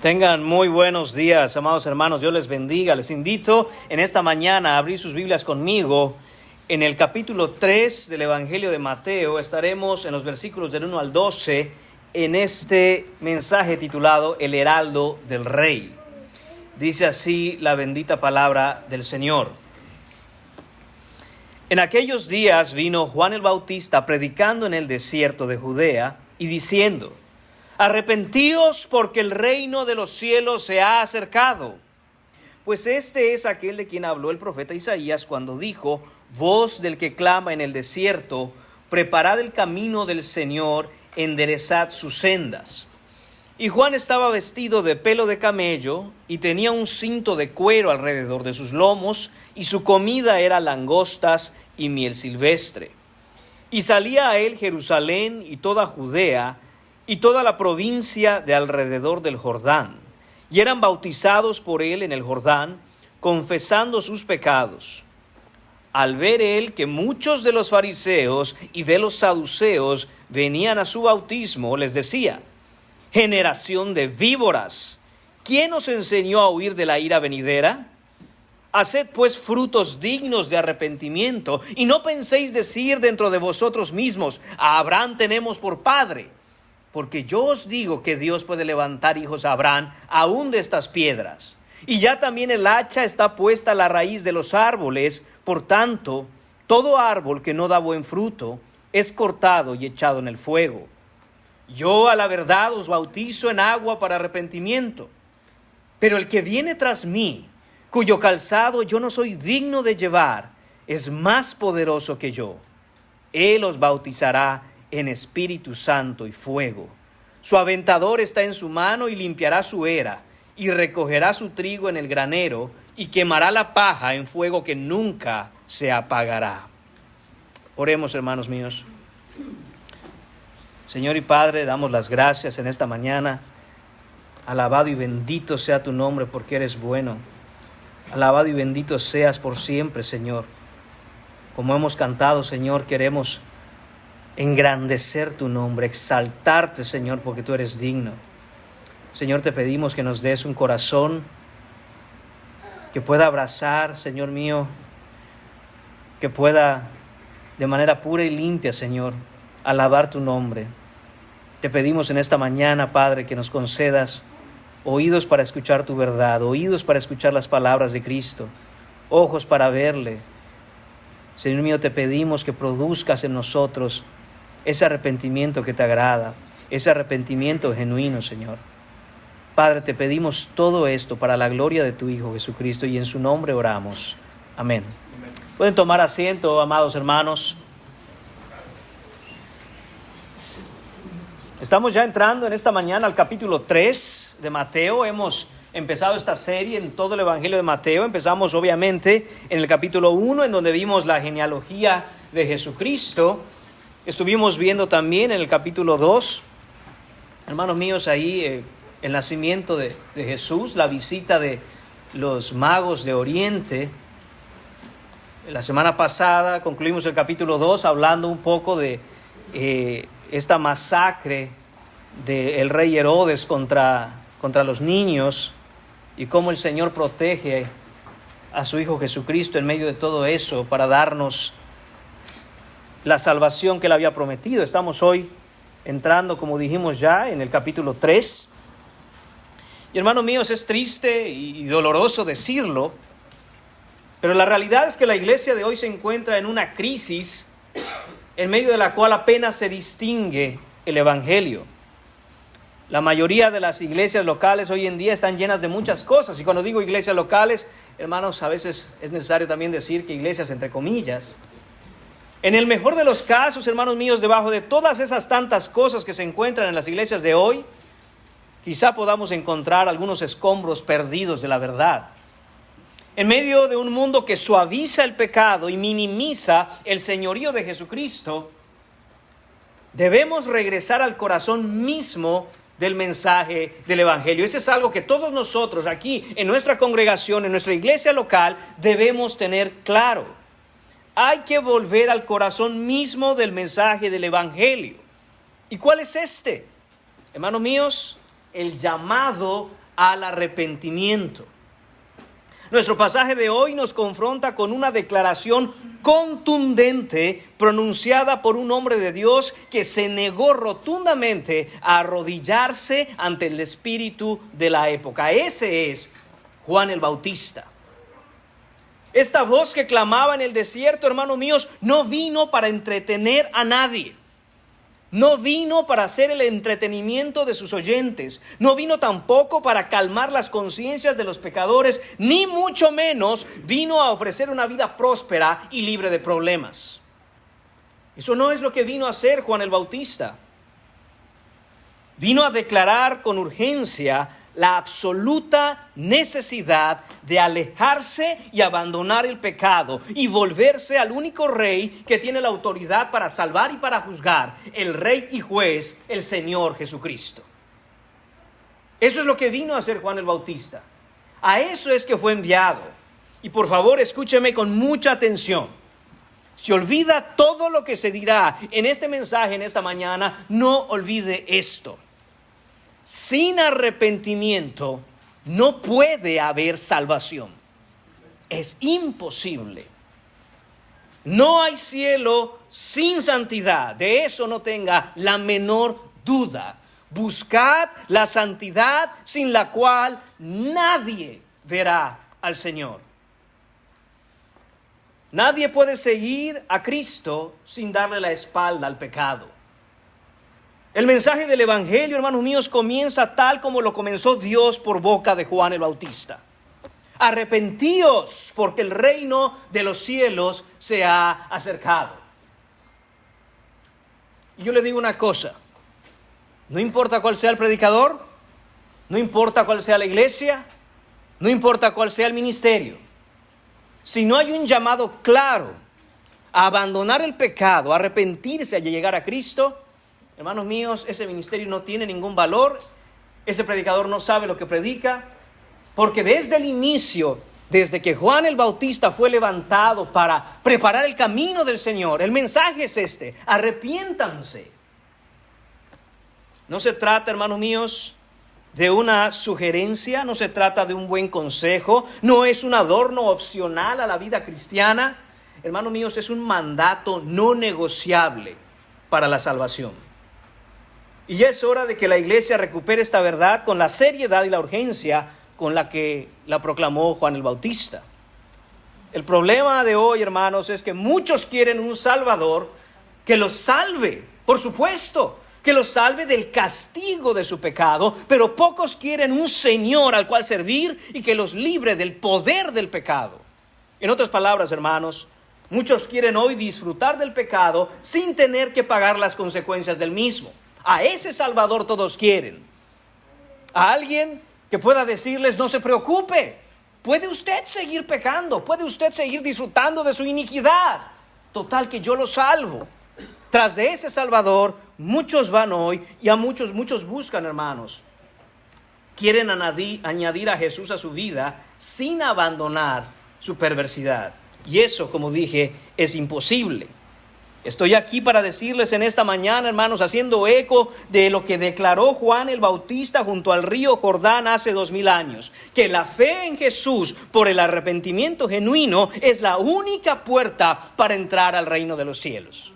Tengan muy buenos días, amados hermanos. Dios les bendiga. Les invito en esta mañana a abrir sus Biblias conmigo. En el capítulo 3 del Evangelio de Mateo estaremos en los versículos del 1 al 12 en este mensaje titulado El Heraldo del Rey. Dice así la bendita palabra del Señor. En aquellos días vino Juan el Bautista predicando en el desierto de Judea y diciendo: Arrepentíos, porque el reino de los cielos se ha acercado. Pues este es aquel de quien habló el profeta Isaías cuando dijo: voz del que clama en el desierto, preparad el camino del Señor, enderezad sus sendas. Y Juan estaba vestido de pelo de camello y tenía un cinto de cuero alrededor de sus lomos, y su comida era langostas y miel silvestre. Y salía a él Jerusalén y toda Judea y toda la provincia de alrededor del Jordán, y eran bautizados por él en el Jordán, confesando sus pecados. Al ver él que muchos de los fariseos y de los saduceos venían a su bautismo, les decía: generación de víboras, ¿quién os enseñó a huir de la ira venidera? Haced pues frutos dignos de arrepentimiento, y no penséis decir dentro de vosotros mismos: a Abraham tenemos por padre. Porque yo os digo que Dios puede levantar hijos a Abraham aún de estas piedras. Y ya también el hacha está puesta a la raíz de los árboles. Por tanto, todo árbol que no da buen fruto es cortado y echado en el fuego. Yo a la verdad os bautizo en agua para arrepentimiento. Pero el que viene tras mí, cuyo calzado yo no soy digno de llevar, es más poderoso que yo. Él os bautizará en Espíritu Santo y fuego. Su aventador está en su mano y limpiará su era, y recogerá su trigo en el granero, y quemará la paja en fuego que nunca se apagará. Oremos, hermanos míos. Señor y Padre, damos las gracias en esta mañana. Alabado y bendito sea tu nombre, porque eres bueno. Alabado y bendito seas por siempre, Señor. Como hemos cantado, Señor, queremos engrandecer tu nombre, exaltarte, Señor, porque tú eres digno. Señor, te pedimos que nos des un corazón que pueda abrazar, Señor mío, que pueda de manera pura y limpia, Señor, alabar tu nombre. Te pedimos en esta mañana, Padre, que nos concedas oídos para escuchar tu verdad, oídos para escuchar las palabras de Cristo, ojos para verle. Señor mío, te pedimos que produzcas en nosotros ese arrepentimiento que te agrada, ese arrepentimiento genuino, Señor. Padre, te pedimos todo esto para la gloria de tu Hijo Jesucristo, y en su nombre oramos. Amén. Pueden tomar asiento, amados hermanos. Estamos ya entrando en esta mañana al capítulo 3 de Mateo. Hemos empezado esta serie en todo el Evangelio de Mateo. Empezamos obviamente en el capítulo 1, en donde vimos la genealogía de Jesucristo. Estuvimos viendo también en el capítulo 2, hermanos míos, ahí el nacimiento de Jesús, la visita de los magos de Oriente. La semana pasada concluimos el capítulo 2 hablando un poco de esta masacre del rey Herodes contra los niños, y cómo el Señor protege a su Hijo Jesucristo en medio de todo eso para darnos la salvación que él había prometido. Estamos hoy entrando, como dijimos ya, en el capítulo 3. Y hermanos míos, es triste y doloroso decirlo, pero la realidad es que la iglesia de hoy se encuentra en una crisis en medio de la cual apenas se distingue el evangelio. La mayoría de las iglesias locales hoy en día están llenas de muchas cosas. Y cuando digo iglesias locales, hermanos, a veces es necesario también decir que iglesias entre comillas. En el mejor de los casos, hermanos míos, debajo de todas esas tantas cosas que se encuentran en las iglesias de hoy, quizá podamos encontrar algunos escombros perdidos de la verdad. En medio de un mundo que suaviza el pecado y minimiza el señorío de Jesucristo, debemos regresar al corazón mismo del mensaje del evangelio. Ese es algo que todos nosotros aquí en nuestra congregación, en nuestra iglesia local, debemos tener claro. Hay que volver al corazón mismo del mensaje del evangelio. ¿Y cuál es este? Hermanos míos, el llamado al arrepentimiento. Nuestro pasaje de hoy nos confronta con una declaración contundente pronunciada por un hombre de Dios que se negó rotundamente a arrodillarse ante el espíritu de la época. Ese es Juan el Bautista. Esta voz que clamaba en el desierto, hermanos míos, no vino para entretener a nadie. No vino para hacer el entretenimiento de sus oyentes. No vino tampoco para calmar las conciencias de los pecadores, ni mucho menos vino a ofrecer una vida próspera y libre de problemas. Eso no es lo que vino a hacer Juan el Bautista. Vino a declarar con urgencia la absoluta necesidad de alejarse y abandonar el pecado y volverse al único rey que tiene la autoridad para salvar y para juzgar, el rey y juez, el Señor Jesucristo. Eso es lo que vino a hacer Juan el Bautista. A eso es que fue enviado. Y por favor, escúcheme con mucha atención. Si olvida todo lo que se dirá en este mensaje, en esta mañana, no olvide esto. Sin arrepentimiento no puede haber salvación. Es imposible. No hay cielo sin santidad. De eso no tenga la menor duda. Buscad la santidad sin la cual nadie verá al Señor. Nadie puede seguir a Cristo sin darle la espalda al pecado. El mensaje del Evangelio, hermanos míos, comienza tal como lo comenzó Dios por boca de Juan el Bautista. Arrepentíos, porque el reino de los cielos se ha acercado. Y yo le digo una cosa, no importa cuál sea el predicador, no importa cuál sea la iglesia, no importa cuál sea el ministerio, si no hay un llamado claro a abandonar el pecado, a arrepentirse, a llegar a Cristo, hermanos míos, ese ministerio no tiene ningún valor. Ese predicador no sabe lo que predica, porque desde el inicio, desde que Juan el Bautista fue levantado para preparar el camino del Señor, el mensaje es este: arrepiéntanse. No se trata, hermanos míos, de una sugerencia, no se trata de un buen consejo, no es un adorno opcional a la vida cristiana. Hermanos míos, es un mandato no negociable para la salvación. Y ya es hora de que la iglesia recupere esta verdad con la seriedad y la urgencia con la que la proclamó Juan el Bautista. El problema de hoy, hermanos, es que muchos quieren un Salvador que los salve, por supuesto, que los salve del castigo de su pecado, pero pocos quieren un Señor al cual servir y que los libre del poder del pecado. En otras palabras, hermanos, muchos quieren hoy disfrutar del pecado sin tener que pagar las consecuencias del mismo. A ese Salvador todos quieren. A alguien que pueda decirles: no se preocupe, puede usted seguir pecando, puede usted seguir disfrutando de su iniquidad, total que yo lo salvo. Tras de ese Salvador, muchos van hoy y a muchos buscan, hermanos. Quieren añadir a Jesús a su vida sin abandonar su perversidad. Y eso, como dije, es imposible. Estoy aquí para decirles en esta mañana, hermanos, haciendo eco de lo que declaró Juan el Bautista junto al río Jordán hace 2000 años, que la fe en Jesús por el arrepentimiento genuino es la única puerta para entrar al reino de los cielos.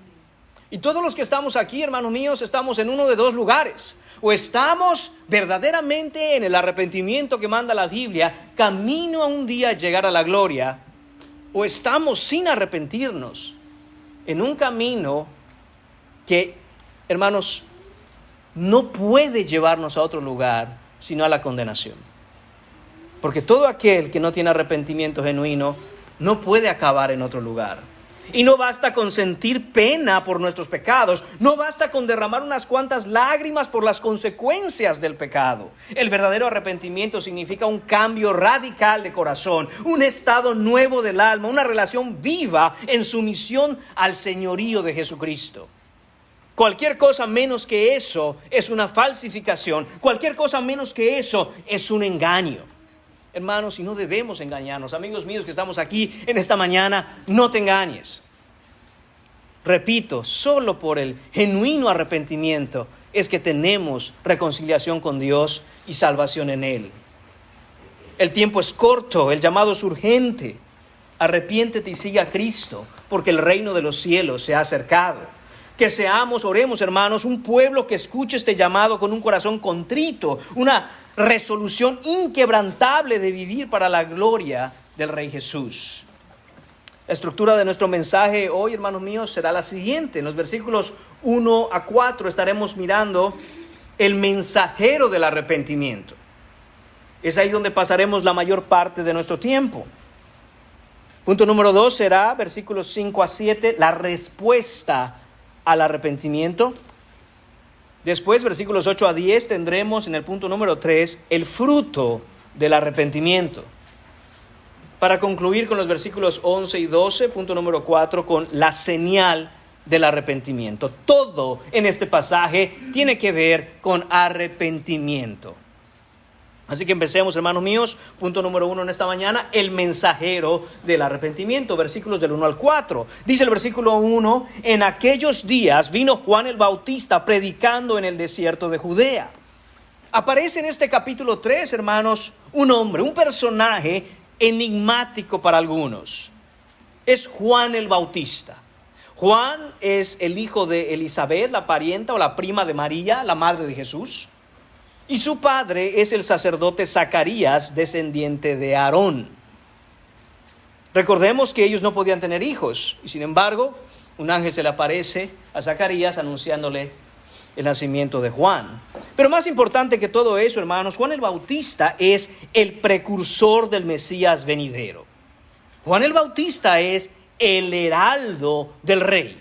Y todos los que estamos aquí, hermanos míos, estamos en uno de dos lugares. O estamos verdaderamente en el arrepentimiento que manda la Biblia, camino a un día llegar a la gloria, o estamos sin arrepentirnos en un camino que, hermanos, no puede llevarnos a otro lugar sino a la condenación. Porque todo aquel que no tiene arrepentimiento genuino no puede acabar en otro lugar. Y no basta con sentir pena por nuestros pecados, no basta con derramar unas cuantas lágrimas por las consecuencias del pecado. El verdadero arrepentimiento significa un cambio radical de corazón, un estado nuevo del alma, una relación viva en sumisión al señorío de Jesucristo. Cualquier cosa menos que eso es una falsificación, cualquier cosa menos que eso es un engaño. Hermanos, y no debemos engañarnos. Amigos míos que estamos aquí en esta mañana, no te engañes. Repito, solo por el genuino arrepentimiento es que tenemos reconciliación con Dios y salvación en Él. El tiempo es corto, el llamado es urgente. Arrepiéntete y sigue a Cristo, porque el reino de los cielos se ha acercado. Que seamos, oremos hermanos, un pueblo que escuche este llamado con un corazón contrito, una resolución inquebrantable de vivir para la gloria del Rey Jesús. La estructura de nuestro mensaje hoy, hermanos míos, será la siguiente. En los versículos 1 a 4 estaremos mirando el mensajero del arrepentimiento. Es ahí donde pasaremos la mayor parte de nuestro tiempo. Punto número 2 será, versículos 5 a 7, la respuesta al arrepentimiento. Después, versículos 8 a 10, tendremos en el punto número 3, el fruto del arrepentimiento. Para concluir con los versículos 11 y 12, punto número 4, con la señal del arrepentimiento. Todo en este pasaje tiene que ver con arrepentimiento. Así que empecemos, hermanos míos. Punto número 1 en esta mañana, el mensajero del arrepentimiento, versículos del 1 al 4. Dice el versículo 1, en aquellos días vino Juan el Bautista predicando en el desierto de Judea. Aparece en este capítulo 3, hermanos, un hombre, un personaje enigmático para algunos. Es Juan el Bautista. Juan es el hijo de Elizabeth, la parienta o la prima de María, la madre de Jesús. Y su padre es el sacerdote Zacarías, descendiente de Aarón. Recordemos que ellos no podían tener hijos, y sin embargo, un ángel se le aparece a Zacarías anunciándole el nacimiento de Juan. Pero más importante que todo eso, hermanos, Juan el Bautista es el precursor del Mesías venidero. Juan el Bautista es el heraldo del rey.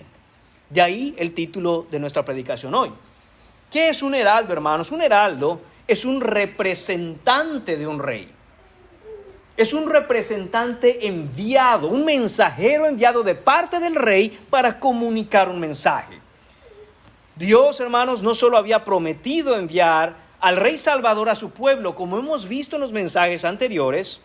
De ahí el título de nuestra predicación hoy. ¿Qué es un heraldo, hermanos? Un heraldo es un representante de un rey. Es un representante enviado, un mensajero enviado de parte del rey para comunicar un mensaje. Dios, hermanos, no solo había prometido enviar al Rey Salvador a su pueblo, como hemos visto en los mensajes anteriores,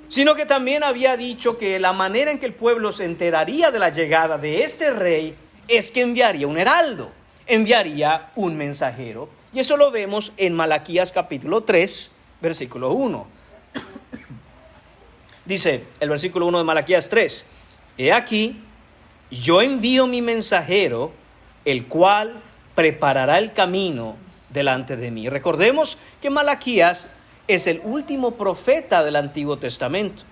sino que también había dicho que la manera en que el pueblo se enteraría de la llegada de este rey es que enviaría un heraldo. Enviaría un mensajero. Y eso lo vemos en Malaquías capítulo 3, versículo 1. Dice el versículo 1 de Malaquías 3. He aquí, yo envío mi mensajero, el cual preparará el camino delante de mí. Recordemos que Malaquías es el último profeta del Antiguo Testamento.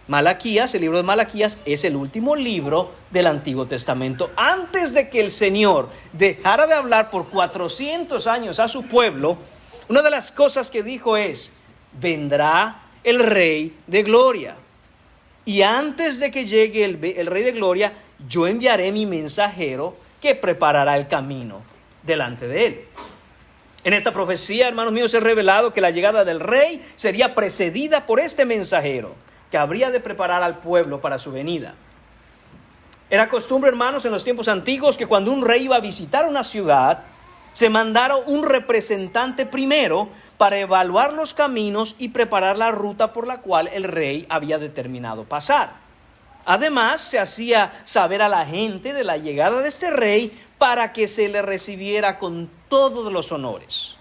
Malaquías, el libro de Malaquías, es el último libro del Antiguo Testamento. Antes de que el Señor dejara de hablar por 400 años a su pueblo, una de las cosas que dijo es, vendrá el Rey de Gloria. Y antes de que llegue el Rey de Gloria, yo enviaré mi mensajero que preparará el camino delante de él. En esta profecía, hermanos míos, es revelado que la llegada del Rey sería precedida por este mensajero, que habría de preparar al pueblo para su venida. Era costumbre, hermanos, en los tiempos antiguos que cuando un rey iba a visitar una ciudad, se mandara un representante primero para evaluar los caminos y preparar la ruta por la cual el rey había determinado pasar. Además, se hacía saber a la gente de la llegada de este rey para que se le recibiera con todos los honores.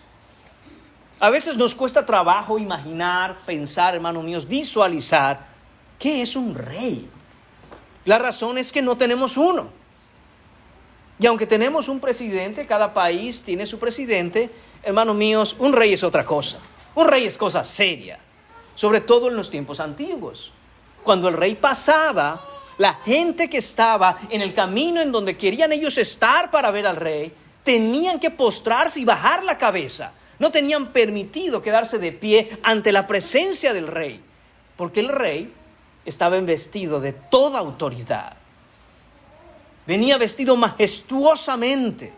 A veces nos cuesta trabajo imaginar, pensar, hermanos míos, visualizar qué es un rey. La razón es que no tenemos uno. Y aunque tenemos un presidente, cada país tiene su presidente, hermanos míos, un rey es otra cosa. Un rey es cosa seria, sobre todo en los tiempos antiguos. Cuando el rey pasaba, la gente que estaba en el camino en donde querían ellos estar para ver al rey, tenían que postrarse y bajar la cabeza. No tenían permitido quedarse de pie ante la presencia del rey, porque el rey estaba investido de toda autoridad. Venía vestido majestuosamente.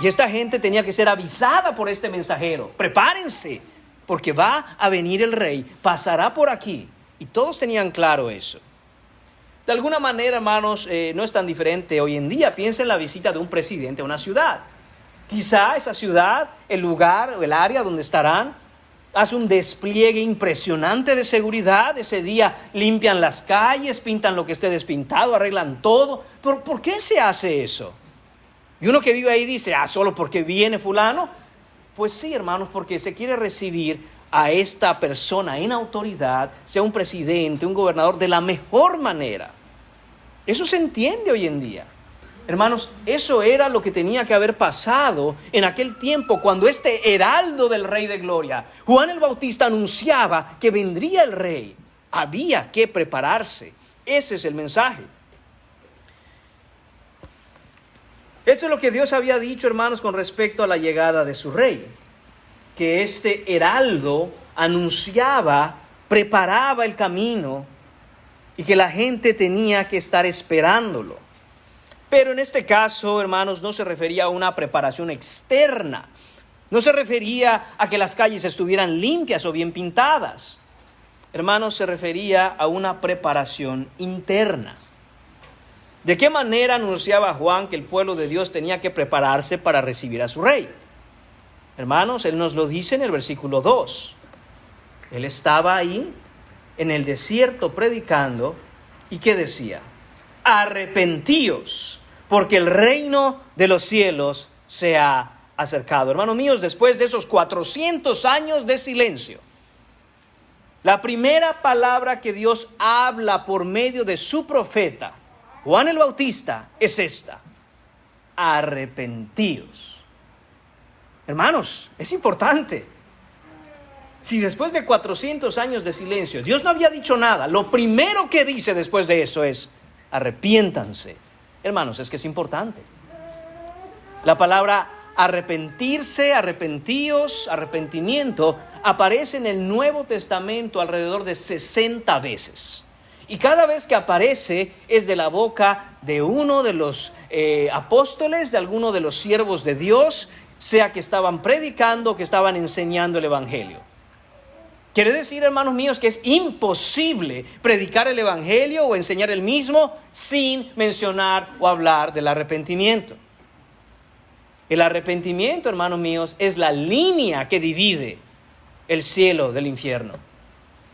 Y esta gente tenía que ser avisada por este mensajero. Prepárense, porque va a venir el rey, pasará por aquí. Y todos tenían claro eso. De alguna manera, hermanos, no es tan diferente hoy en día. Piensa en la visita de un presidente a una ciudad. Quizá esa ciudad, el lugar o el área donde estarán, hace un despliegue impresionante de seguridad. Ese día limpian las calles, pintan lo que esté despintado, arreglan todo. ¿Por qué se hace eso? Y uno que vive ahí dice, solo porque viene fulano. Pues sí, hermanos, porque se quiere recibir a esta persona en autoridad, sea un presidente, un gobernador, de la mejor manera. Eso se entiende hoy en día. Hermanos, eso era lo que tenía que haber pasado en aquel tiempo cuando este heraldo del Rey de Gloria, Juan el Bautista, anunciaba que vendría el Rey. Había que prepararse. Ese es el mensaje. Esto es lo que Dios había dicho, hermanos, con respecto a la llegada de su Rey. Que este heraldo anunciaba, preparaba el camino y que la gente tenía que estar esperándolo. Pero en este caso, hermanos, no se refería a una preparación externa. No se refería a que las calles estuvieran limpias o bien pintadas. Hermanos, se refería a una preparación interna. ¿De qué manera anunciaba Juan que el pueblo de Dios tenía que prepararse para recibir a su Rey? Hermanos, él nos lo dice en el versículo 2. Él estaba ahí en el desierto predicando. ¿Y qué decía? Arrepentíos, porque el reino de los cielos se ha acercado. Hermanos míos, después de esos 400 años de silencio, la primera palabra que Dios habla por medio de su profeta, Juan el Bautista, es esta: arrepentíos. Hermanos, es importante. Si después de 400 años de silencio Dios no había dicho nada, lo primero que dice después de eso es: arrepiéntanse. Hermanos, es que es importante. La palabra arrepentirse, arrepentíos, arrepentimiento, aparece en el Nuevo Testamento alrededor de 60 veces. Y cada vez que aparece es de la boca de uno de los apóstoles, de alguno de los siervos de Dios, sea que estaban predicando o que estaban enseñando el Evangelio. Quiere decir, hermanos míos, que es imposible predicar el Evangelio o enseñar el mismo sin mencionar o hablar del arrepentimiento. El arrepentimiento, hermanos míos, es la línea que divide el cielo del infierno.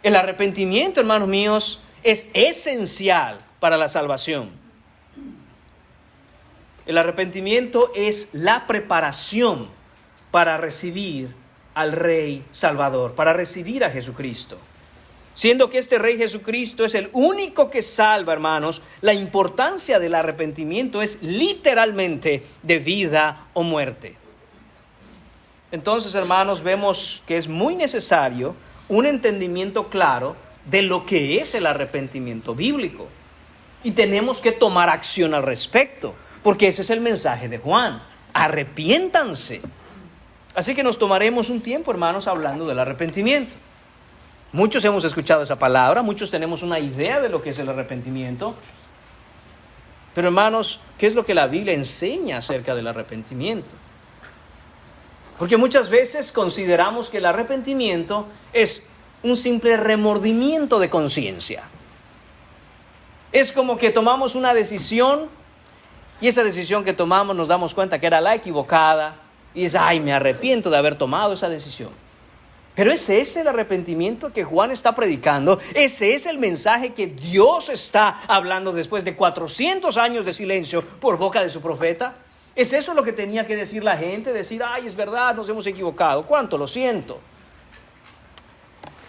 El arrepentimiento, hermanos míos, es esencial para la salvación. El arrepentimiento es la preparación para recibir al Rey Salvador, para recibir a Jesucristo. Siendo que este Rey Jesucristo es el único que salva, hermanos, la importancia del arrepentimiento es literalmente de vida o muerte. Entonces, hermanos, vemos que es muy necesario un entendimiento claro de lo que es el arrepentimiento bíblico. Y tenemos que tomar acción al respecto, porque ese es el mensaje de Juan: arrepiéntanse. Así que nos tomaremos un tiempo, hermanos, hablando del arrepentimiento. Muchos hemos escuchado esa palabra, muchos tenemos una idea de lo que es el arrepentimiento. Pero, hermanos, ¿qué es lo que la Biblia enseña acerca del arrepentimiento? Porque muchas veces consideramos que el arrepentimiento es un simple remordimiento de conciencia. Es como que tomamos una decisión y esa decisión que tomamos nos damos cuenta que era la equivocada y dices: ay, me arrepiento de haber tomado esa decisión. Pero ese es el arrepentimiento que Juan está predicando. Ese es el mensaje que Dios está hablando después de 400 años de silencio por boca de su profeta. ¿Es eso lo que tenía que decir la gente? Decir: ay, es verdad, nos hemos equivocado. ¿Cuánto lo siento?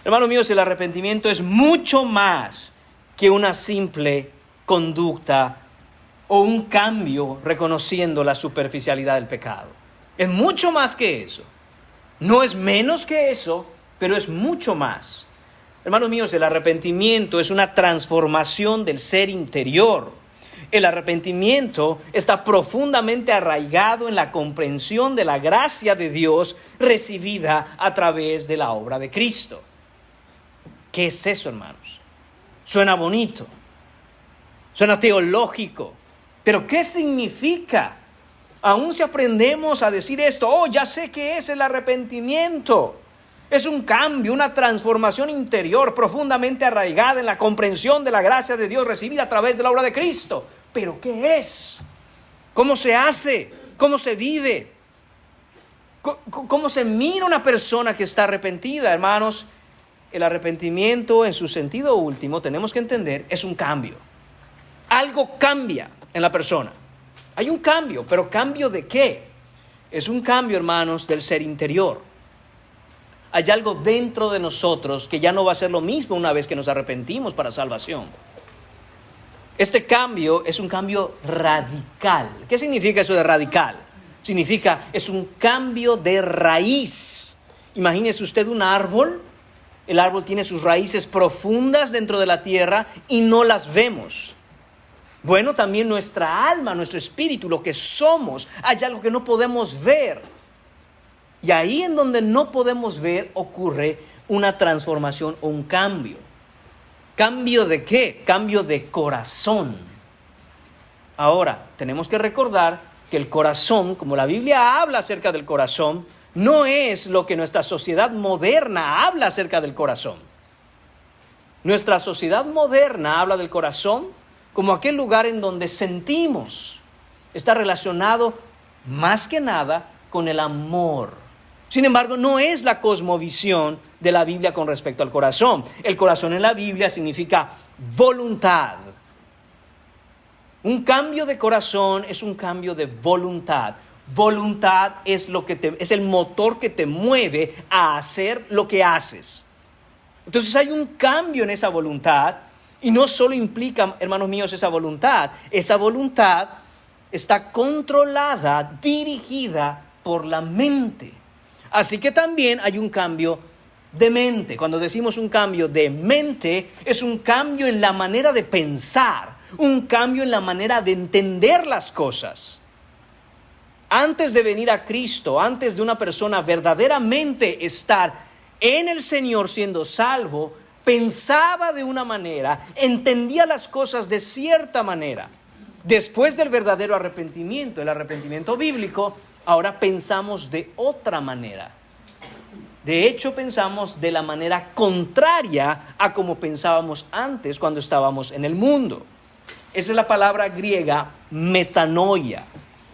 Hermanos míos, el arrepentimiento es mucho más que una simple conducta o un cambio reconociendo la superficialidad del pecado. Es mucho más que eso. No es menos que eso, pero es mucho más. Hermanos míos, el arrepentimiento es una transformación del ser interior. El arrepentimiento está profundamente arraigado en la comprensión de la gracia de Dios recibida a través de la obra de Cristo. ¿Qué es eso, hermanos? Suena bonito, suena teológico, pero ¿qué significa? Aún si aprendemos a decir esto: oh, ya sé qué es el arrepentimiento. Es un cambio, una transformación interior profundamente arraigada en la comprensión de la gracia de Dios recibida a través de la obra de Cristo. ¿Pero qué es? ¿Cómo se hace? ¿Cómo se vive? ¿Cómo se mira una persona que está arrepentida, hermanos? El arrepentimiento, en su sentido último, tenemos que entender, es un cambio. Algo cambia en la persona. Hay un cambio, pero ¿cambio de qué? Es un cambio, hermanos, del ser interior. Hay algo dentro de nosotros que ya no va a ser lo mismo una vez que nos arrepentimos para salvación. Este cambio es un cambio radical. ¿Qué significa eso de radical? Significa, es un cambio de raíz. Imagínese usted un árbol. El árbol tiene sus raíces profundas dentro de la tierra y no las vemos. Bueno, también nuestra alma, nuestro espíritu, lo que somos, hay algo que no podemos ver. Y ahí en donde no podemos ver ocurre una transformación o un cambio. ¿Cambio de qué? Cambio de corazón. Ahora, tenemos que recordar que el corazón, como la Biblia habla acerca del corazón, no es lo que nuestra sociedad moderna habla acerca del corazón. Nuestra sociedad moderna habla del corazón como aquel lugar en donde sentimos. Está relacionado más que nada con el amor. Sin embargo, no es la cosmovisión de la Biblia con respecto al corazón. El corazón en la Biblia significa voluntad. Un cambio de corazón es un cambio de voluntad. Voluntad es es el motor que te mueve a hacer lo que haces. Entonces hay un cambio en esa voluntad y no solo implica, hermanos míos, esa voluntad está controlada, dirigida por la mente. Así que también hay un cambio de mente. Cuando decimos un cambio de mente, es un cambio en la manera de pensar, un cambio en la manera de entender las cosas. Antes de venir a Cristo, antes de una persona verdaderamente estar en el Señor siendo salvo, pensaba de una manera, entendía las cosas de cierta manera. Después del verdadero arrepentimiento, el arrepentimiento bíblico, ahora pensamos de otra manera. De hecho, pensamos de la manera contraria a como pensábamos antes cuando estábamos en el mundo. Esa es la palabra griega metanoia.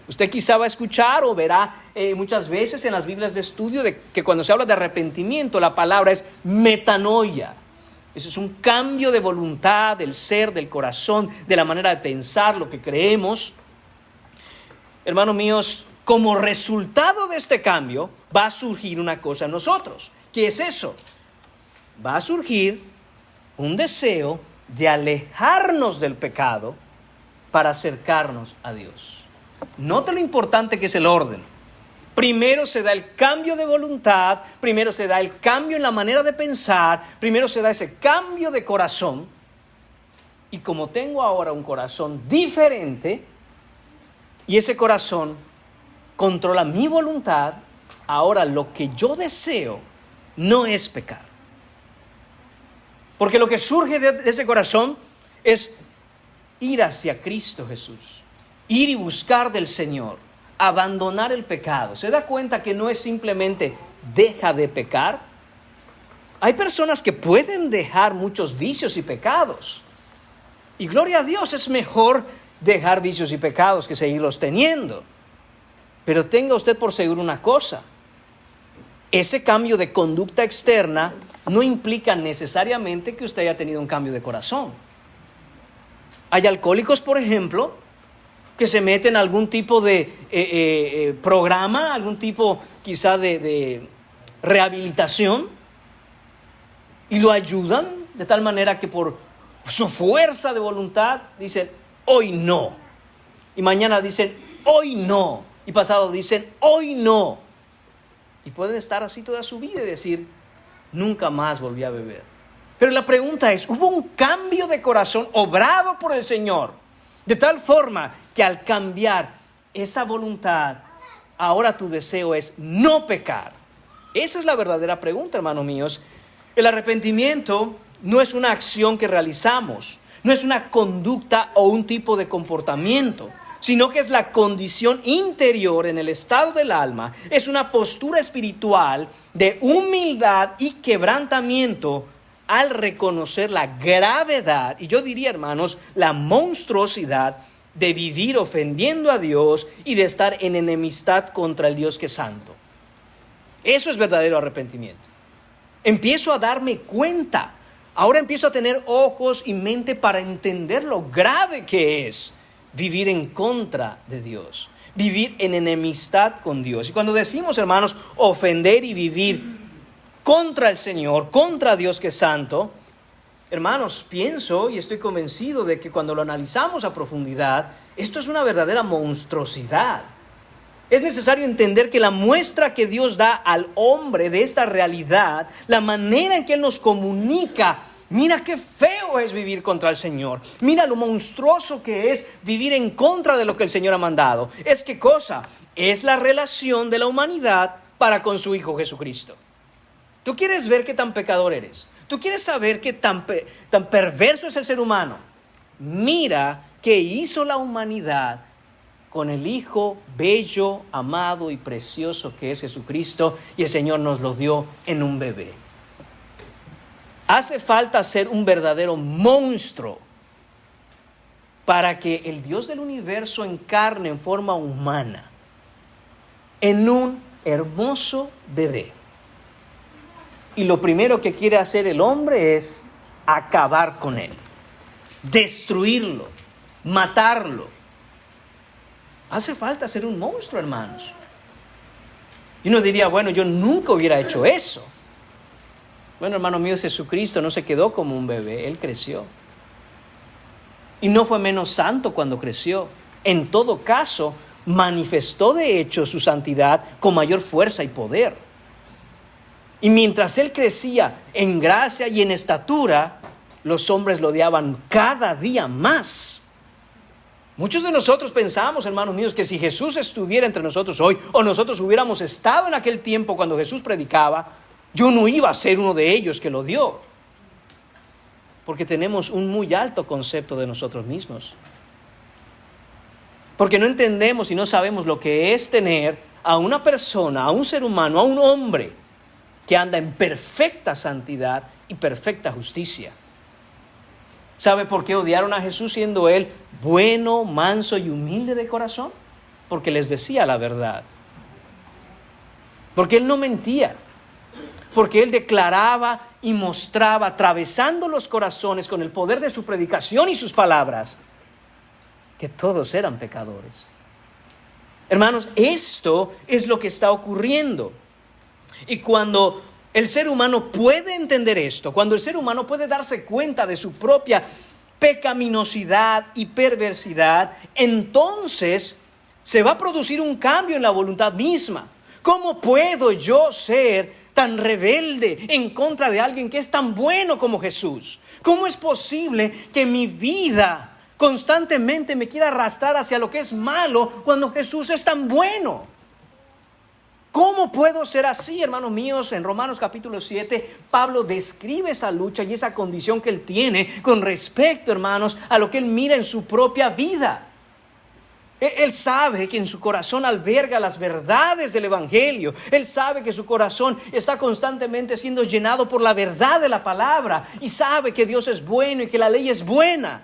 Usted quizá va a escuchar o verá muchas veces en las Biblias de estudio de que cuando se habla de arrepentimiento, la palabra es metanoia. Eso es un cambio de voluntad, del ser, del corazón, de la manera de pensar, lo que creemos. Hermanos míos, como resultado de este cambio va a surgir una cosa en nosotros. ¿Qué es eso? Va a surgir un deseo de alejarnos del pecado para acercarnos a Dios. Note lo importante que es el orden. Primero se da el cambio de voluntad, primero se da el cambio en la manera de pensar, primero se da ese cambio de corazón. Y como tengo ahora un corazón diferente, y ese corazón controla mi voluntad, ahora lo que yo deseo no es pecar. Porque lo que surge de ese corazón es ir hacia Cristo Jesús. Ir y buscar del Señor, abandonar el pecado. ¿Se da cuenta que no es simplemente deja de pecar? Hay personas que pueden dejar muchos vicios y pecados. Y gloria a Dios, es mejor dejar vicios y pecados que seguirlos teniendo. Pero tenga usted por seguro una cosa. Ese cambio de conducta externa no implica necesariamente que usted haya tenido un cambio de corazón. Hay alcohólicos, por ejemplo, que se meten en algún tipo de programa, algún tipo quizá de rehabilitación y lo ayudan de tal manera que por su fuerza de voluntad dicen hoy no, y mañana dicen hoy no, y pasado dicen hoy no, y pueden estar así toda su vida y decir nunca más volví a beber. Pero la pregunta es, ¿hubo un cambio de corazón obrado por el Señor? De tal forma que al cambiar esa voluntad, ahora tu deseo es no pecar. Esa es la verdadera pregunta, hermanos míos. El arrepentimiento no es una acción que realizamos, no es una conducta o un tipo de comportamiento, sino que es la condición interior en el estado del alma. Es una postura espiritual de humildad y quebrantamiento al reconocer la gravedad, y yo diría, hermanos, la monstruosidad de vivir ofendiendo a Dios y de estar en enemistad contra el Dios que es santo. Eso es verdadero arrepentimiento. Empiezo a darme cuenta, ahora empiezo a tener ojos y mente para entender lo grave que es vivir en contra de Dios, vivir en enemistad con Dios. Y cuando decimos, hermanos, ofender y vivir contra el Señor, contra Dios que es santo, hermanos, pienso y estoy convencido de que cuando lo analizamos a profundidad, esto es una verdadera monstruosidad. Es necesario entender que la muestra que Dios da al hombre de esta realidad, la manera en que Él nos comunica, mira qué feo es vivir contra el Señor. Mira lo monstruoso que es vivir en contra de lo que el Señor ha mandado. ¿Es qué cosa? Es la relación de la humanidad para con su Hijo Jesucristo. ¿Tú quieres ver qué tan pecador eres? ¿Tú quieres saber qué tan perverso es el ser humano? Mira qué hizo la humanidad con el Hijo bello, amado y precioso que es Jesucristo, y el Señor nos lo dio en un bebé. Hace falta ser un verdadero monstruo para que el Dios del universo encarne en forma humana en un hermoso bebé. Y lo primero que quiere hacer el hombre es acabar con él, destruirlo, matarlo. Hace falta ser un monstruo, hermanos. Y uno diría, bueno, yo nunca hubiera hecho eso. Bueno, hermano mío, Jesucristo no se quedó como un bebé, Él creció. Y no fue menos santo cuando creció. En todo caso, manifestó de hecho su santidad con mayor fuerza y poder. Y mientras Él crecía en gracia y en estatura, los hombres lo odiaban cada día más. Muchos de nosotros pensamos, hermanos míos, que si Jesús estuviera entre nosotros hoy, o nosotros hubiéramos estado en aquel tiempo cuando Jesús predicaba, yo no iba a ser uno de ellos que lo dio. Porque tenemos un muy alto concepto de nosotros mismos. Porque no entendemos y no sabemos lo que es tener a una persona, a un ser humano, a un hombre que anda en perfecta santidad y perfecta justicia. ¿Sabe por qué odiaron a Jesús siendo Él bueno, manso y humilde de corazón? Porque les decía la verdad. Porque Él no mentía. Porque Él declaraba y mostraba, atravesando los corazones con el poder de su predicación y sus palabras, que todos eran pecadores. Hermanos, esto es lo que está ocurriendo. Y cuando el ser humano puede entender esto, cuando el ser humano puede darse cuenta de su propia pecaminosidad y perversidad, entonces se va a producir un cambio en la voluntad misma. ¿Cómo puedo yo ser tan rebelde en contra de alguien que es tan bueno como Jesús? ¿Cómo es posible que mi vida constantemente me quiera arrastrar hacia lo que es malo cuando Jesús es tan bueno? ¿Cómo puedo ser así, hermanos míos? En Romanos capítulo 7, Pablo describe esa lucha y esa condición que él tiene con respecto, hermanos, a lo que él mira en su propia vida. Él sabe que en su corazón alberga las verdades del Evangelio. Él sabe que su corazón está constantemente siendo llenado por la verdad de la palabra. Y sabe que Dios es bueno y que la ley es buena.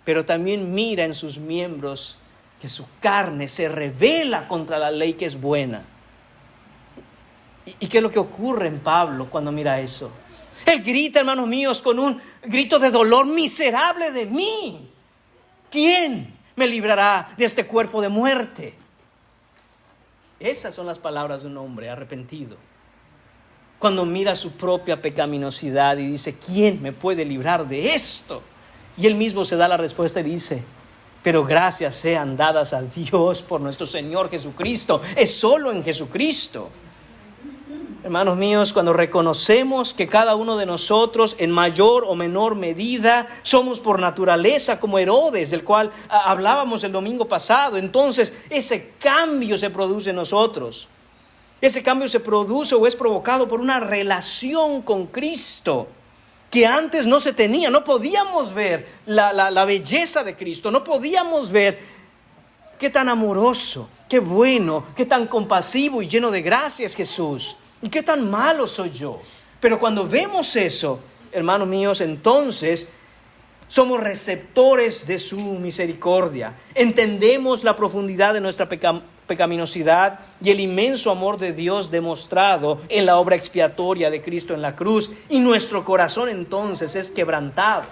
Pero también mira en sus miembros que su carne se rebela contra la ley que es buena. ¿Y qué es lo que ocurre en Pablo cuando mira eso? Él grita, hermanos míos, con un grito de dolor: miserable de mí. ¿Quién me librará de este cuerpo de muerte? Esas son las palabras de un hombre arrepentido. Cuando mira su propia pecaminosidad y dice: ¿quién me puede librar de esto? Y él mismo se da la respuesta y dice: pero gracias sean dadas a Dios por nuestro Señor Jesucristo. Es solo en Jesucristo. Hermanos míos, cuando reconocemos que cada uno de nosotros en mayor o menor medida somos por naturaleza como Herodes, del cual hablábamos el domingo pasado, entonces ese cambio se produce en nosotros. Ese cambio se produce o es provocado por una relación con Cristo que antes no se tenía. No podíamos ver la belleza de Cristo, no podíamos ver qué tan amoroso, qué bueno, qué tan compasivo y lleno de gracia es Jesús. ¿Y qué tan malo soy yo? Pero cuando vemos eso, hermanos míos, entonces somos receptores de su misericordia. Entendemos la profundidad de nuestra pecaminosidad y el inmenso amor de Dios demostrado en la obra expiatoria de Cristo en la cruz. Y nuestro corazón entonces es quebrantado.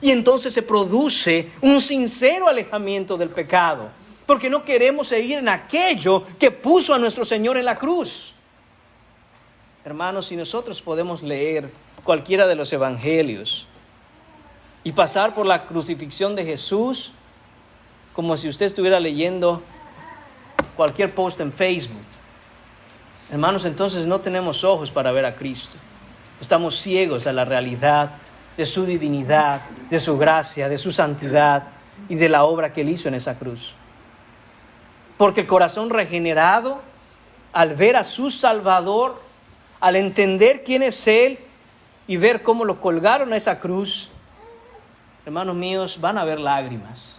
Y entonces se produce un sincero alejamiento del pecado, porque no queremos seguir en aquello que puso a nuestro Señor en la cruz. Hermanos, si nosotros podemos leer cualquiera de los evangelios y pasar por la crucifixión de Jesús como si usted estuviera leyendo cualquier post en Facebook, hermanos, entonces no tenemos ojos para ver a Cristo. Estamos ciegos a la realidad de su divinidad, de su gracia, de su santidad y de la obra que Él hizo en esa cruz. Porque el corazón regenerado, al ver a su Salvador, al entender quién es Él y ver cómo lo colgaron a esa cruz, hermanos míos, van a haber lágrimas.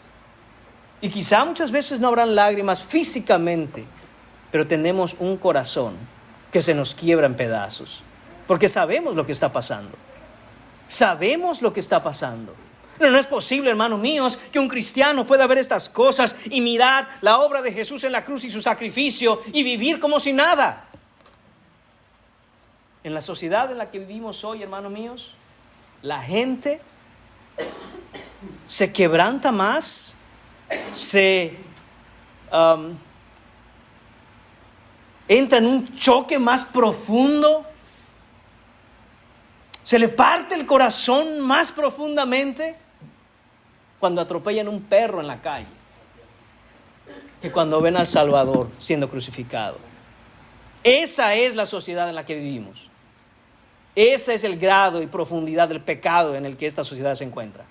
Y quizá muchas veces no habrán lágrimas físicamente, pero tenemos un corazón que se nos quiebra en pedazos, porque sabemos lo que está pasando. Sabemos lo que está pasando. No es posible, hermanos míos, que un cristiano pueda ver estas cosas y mirar la obra de Jesús en la cruz y su sacrificio y vivir como si nada. En la sociedad en la que vivimos hoy, hermanos míos, la gente se quebranta más, se entra en un choque más profundo, se le parte el corazón más profundamente cuando atropellan un perro en la calle que cuando ven al Salvador siendo crucificado. Esa es la sociedad en la que vivimos. Ese es el grado y profundidad del pecado en el que esta sociedad se encuentra.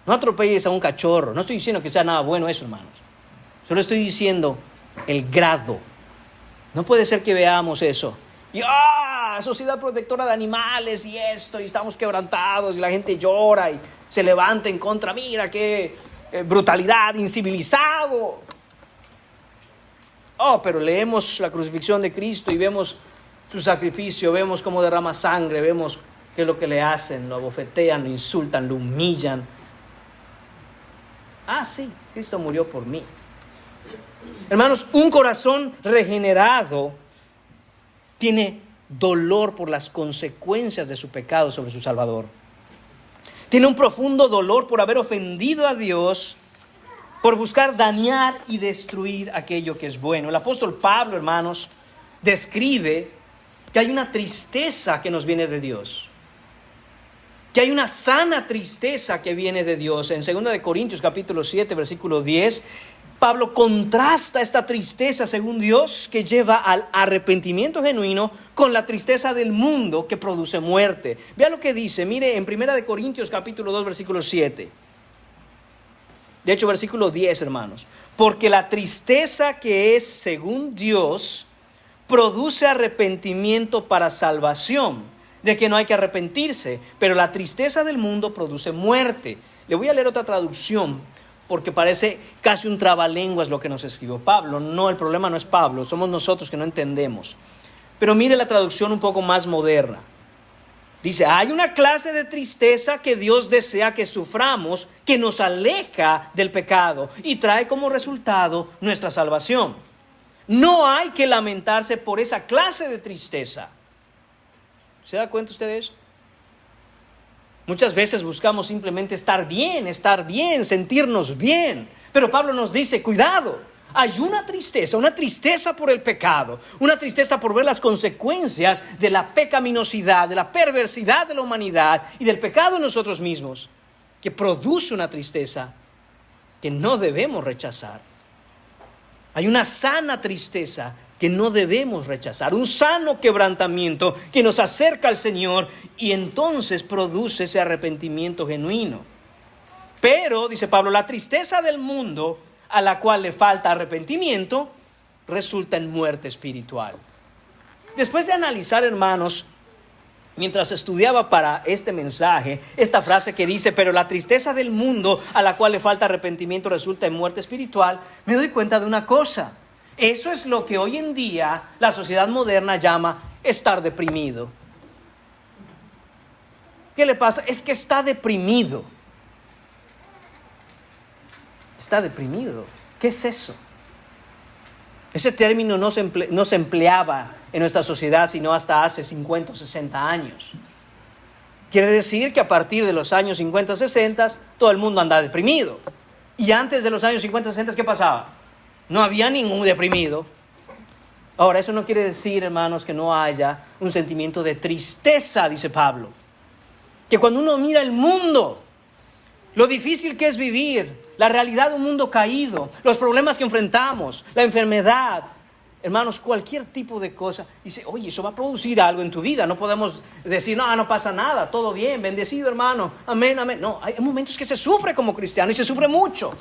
No atropelles a un cachorro. No estoy diciendo que sea nada bueno eso, hermanos. Solo estoy diciendo el grado. No puede ser que veamos eso. Y sociedad protectora de animales y esto, y estamos quebrantados, y la gente llora y se levanta en contra. Mira qué brutalidad, incivilizado. Pero leemos la crucifixión de Cristo y vemos su sacrificio, vemos cómo derrama sangre, vemos qué es lo que le hacen, lo abofetean, lo insultan, lo humillan. Sí, Cristo murió por mí. Hermanos, un corazón regenerado tiene dolor por las consecuencias de su pecado sobre su Salvador. Tiene un profundo dolor por haber ofendido a Dios, por buscar dañar y destruir aquello que es bueno. El apóstol Pablo, hermanos, describe que hay una tristeza que nos viene de Dios, que hay una sana tristeza que viene de Dios. En 2 de Corintios capítulo 7, versículo 10, Pablo contrasta esta tristeza según Dios que lleva al arrepentimiento genuino con la tristeza del mundo que produce muerte. Vea lo que dice, mire en 1 de Corintios capítulo 2, versículo 7. De hecho, versículo 10, hermanos. Porque la tristeza que es según Dios produce arrepentimiento para salvación, de que no hay que arrepentirse, pero la tristeza del mundo produce muerte. Le voy a leer otra traducción, porque parece casi un trabalenguas lo que nos escribió Pablo. No, el problema no es Pablo, somos nosotros que no entendemos. Pero mire la traducción un poco más moderna. Dice, hay una clase de tristeza que Dios desea que suframos, que nos aleja del pecado y trae como resultado nuestra salvación. No hay que lamentarse por esa clase de tristeza. ¿Se da cuenta usted de eso? Muchas veces buscamos simplemente estar bien, sentirnos bien. Pero Pablo nos dice, cuidado, hay una tristeza por el pecado, una tristeza por ver las consecuencias de la pecaminosidad, de la perversidad de la humanidad y del pecado en nosotros mismos, que produce una tristeza que no debemos rechazar. Hay una sana tristeza que no debemos rechazar, un sano quebrantamiento que nos acerca al Señor y entonces produce ese arrepentimiento genuino. Pero, dice Pablo, la tristeza del mundo a la cual le falta arrepentimiento resulta en muerte espiritual. Después de analizar, hermanos, mientras estudiaba para este mensaje, esta frase que dice, pero la tristeza del mundo a la cual le falta arrepentimiento resulta en muerte espiritual, me doy cuenta de una cosa. Eso es lo que hoy en día la sociedad moderna llama estar deprimido. ¿Qué le pasa? Es que está deprimido. Está deprimido. ¿Qué es eso? Ese término no se empleaba en nuestra sociedad sino hasta hace 50 o 60 años. Quiere decir que a partir de los años 50 o 60 todo el mundo anda deprimido. Y antes de los años 50 o 60, ¿qué pasaba? No había ningún deprimido. Ahora, eso no quiere decir, hermanos, que no haya un sentimiento de tristeza, dice Pablo. Que cuando uno mira el mundo, lo difícil que es vivir, la realidad de un mundo caído, los problemas que enfrentamos, la enfermedad, hermanos, cualquier tipo de cosa, dice, oye, eso va a producir algo en tu vida. No podemos decir, no, no pasa nada, todo bien, bendecido hermano, amén, amén. No, hay momentos que se sufre como cristiano y se sufre mucho.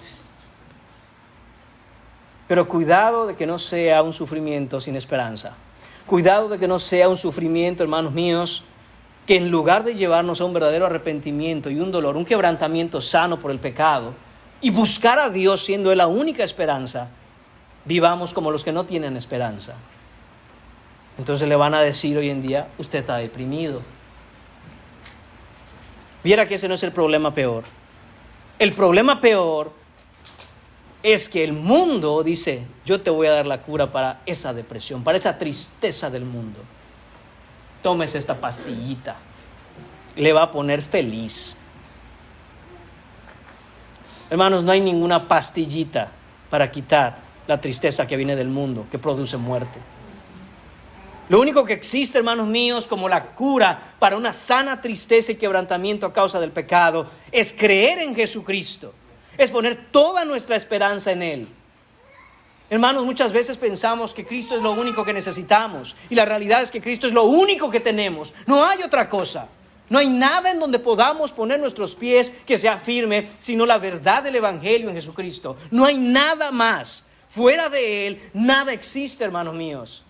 Pero cuidado de que no sea un sufrimiento sin esperanza. Cuidado de que no sea un sufrimiento, hermanos míos, que en lugar de llevarnos a un verdadero arrepentimiento y un dolor, un quebrantamiento sano por el pecado, y buscar a Dios siendo Él la única esperanza, vivamos como los que no tienen esperanza. Entonces le van a decir hoy en día, usted está deprimido. Viera que ese no es el problema peor. El problema peor es que el mundo dice, yo te voy a dar la cura para esa depresión, para esa tristeza del mundo. Tómese esta pastillita, le va a poner feliz. Hermanos, no hay ninguna pastillita para quitar la tristeza que viene del mundo, que produce muerte. Lo único que existe, hermanos míos, como la cura para una sana tristeza y quebrantamiento a causa del pecado, es creer en Jesucristo, es poner toda nuestra esperanza en Él. Hermanos, muchas veces pensamos que Cristo es lo único que necesitamos, y la realidad es que Cristo es lo único que tenemos. No hay otra cosa. No hay nada en donde podamos poner nuestros pies que sea firme, sino la verdad del Evangelio en Jesucristo. No hay nada más. Fuera de Él, nada existe, hermanos míos.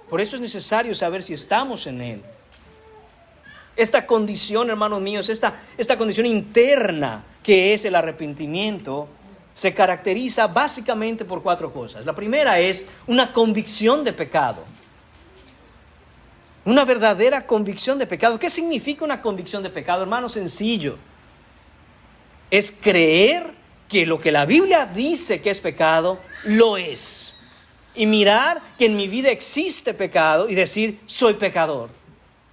Por eso es necesario saber si estamos en Él. Esta condición, hermanos míos, esta condición interna que es el arrepentimiento, se caracteriza básicamente por 4 cosas. La primera es una convicción de pecado. Una verdadera convicción de pecado. ¿Qué significa una convicción de pecado? Hermano, sencillo. Es creer que lo que la Biblia dice que es pecado, lo es. Y mirar que en mi vida existe pecado y decir, soy pecador.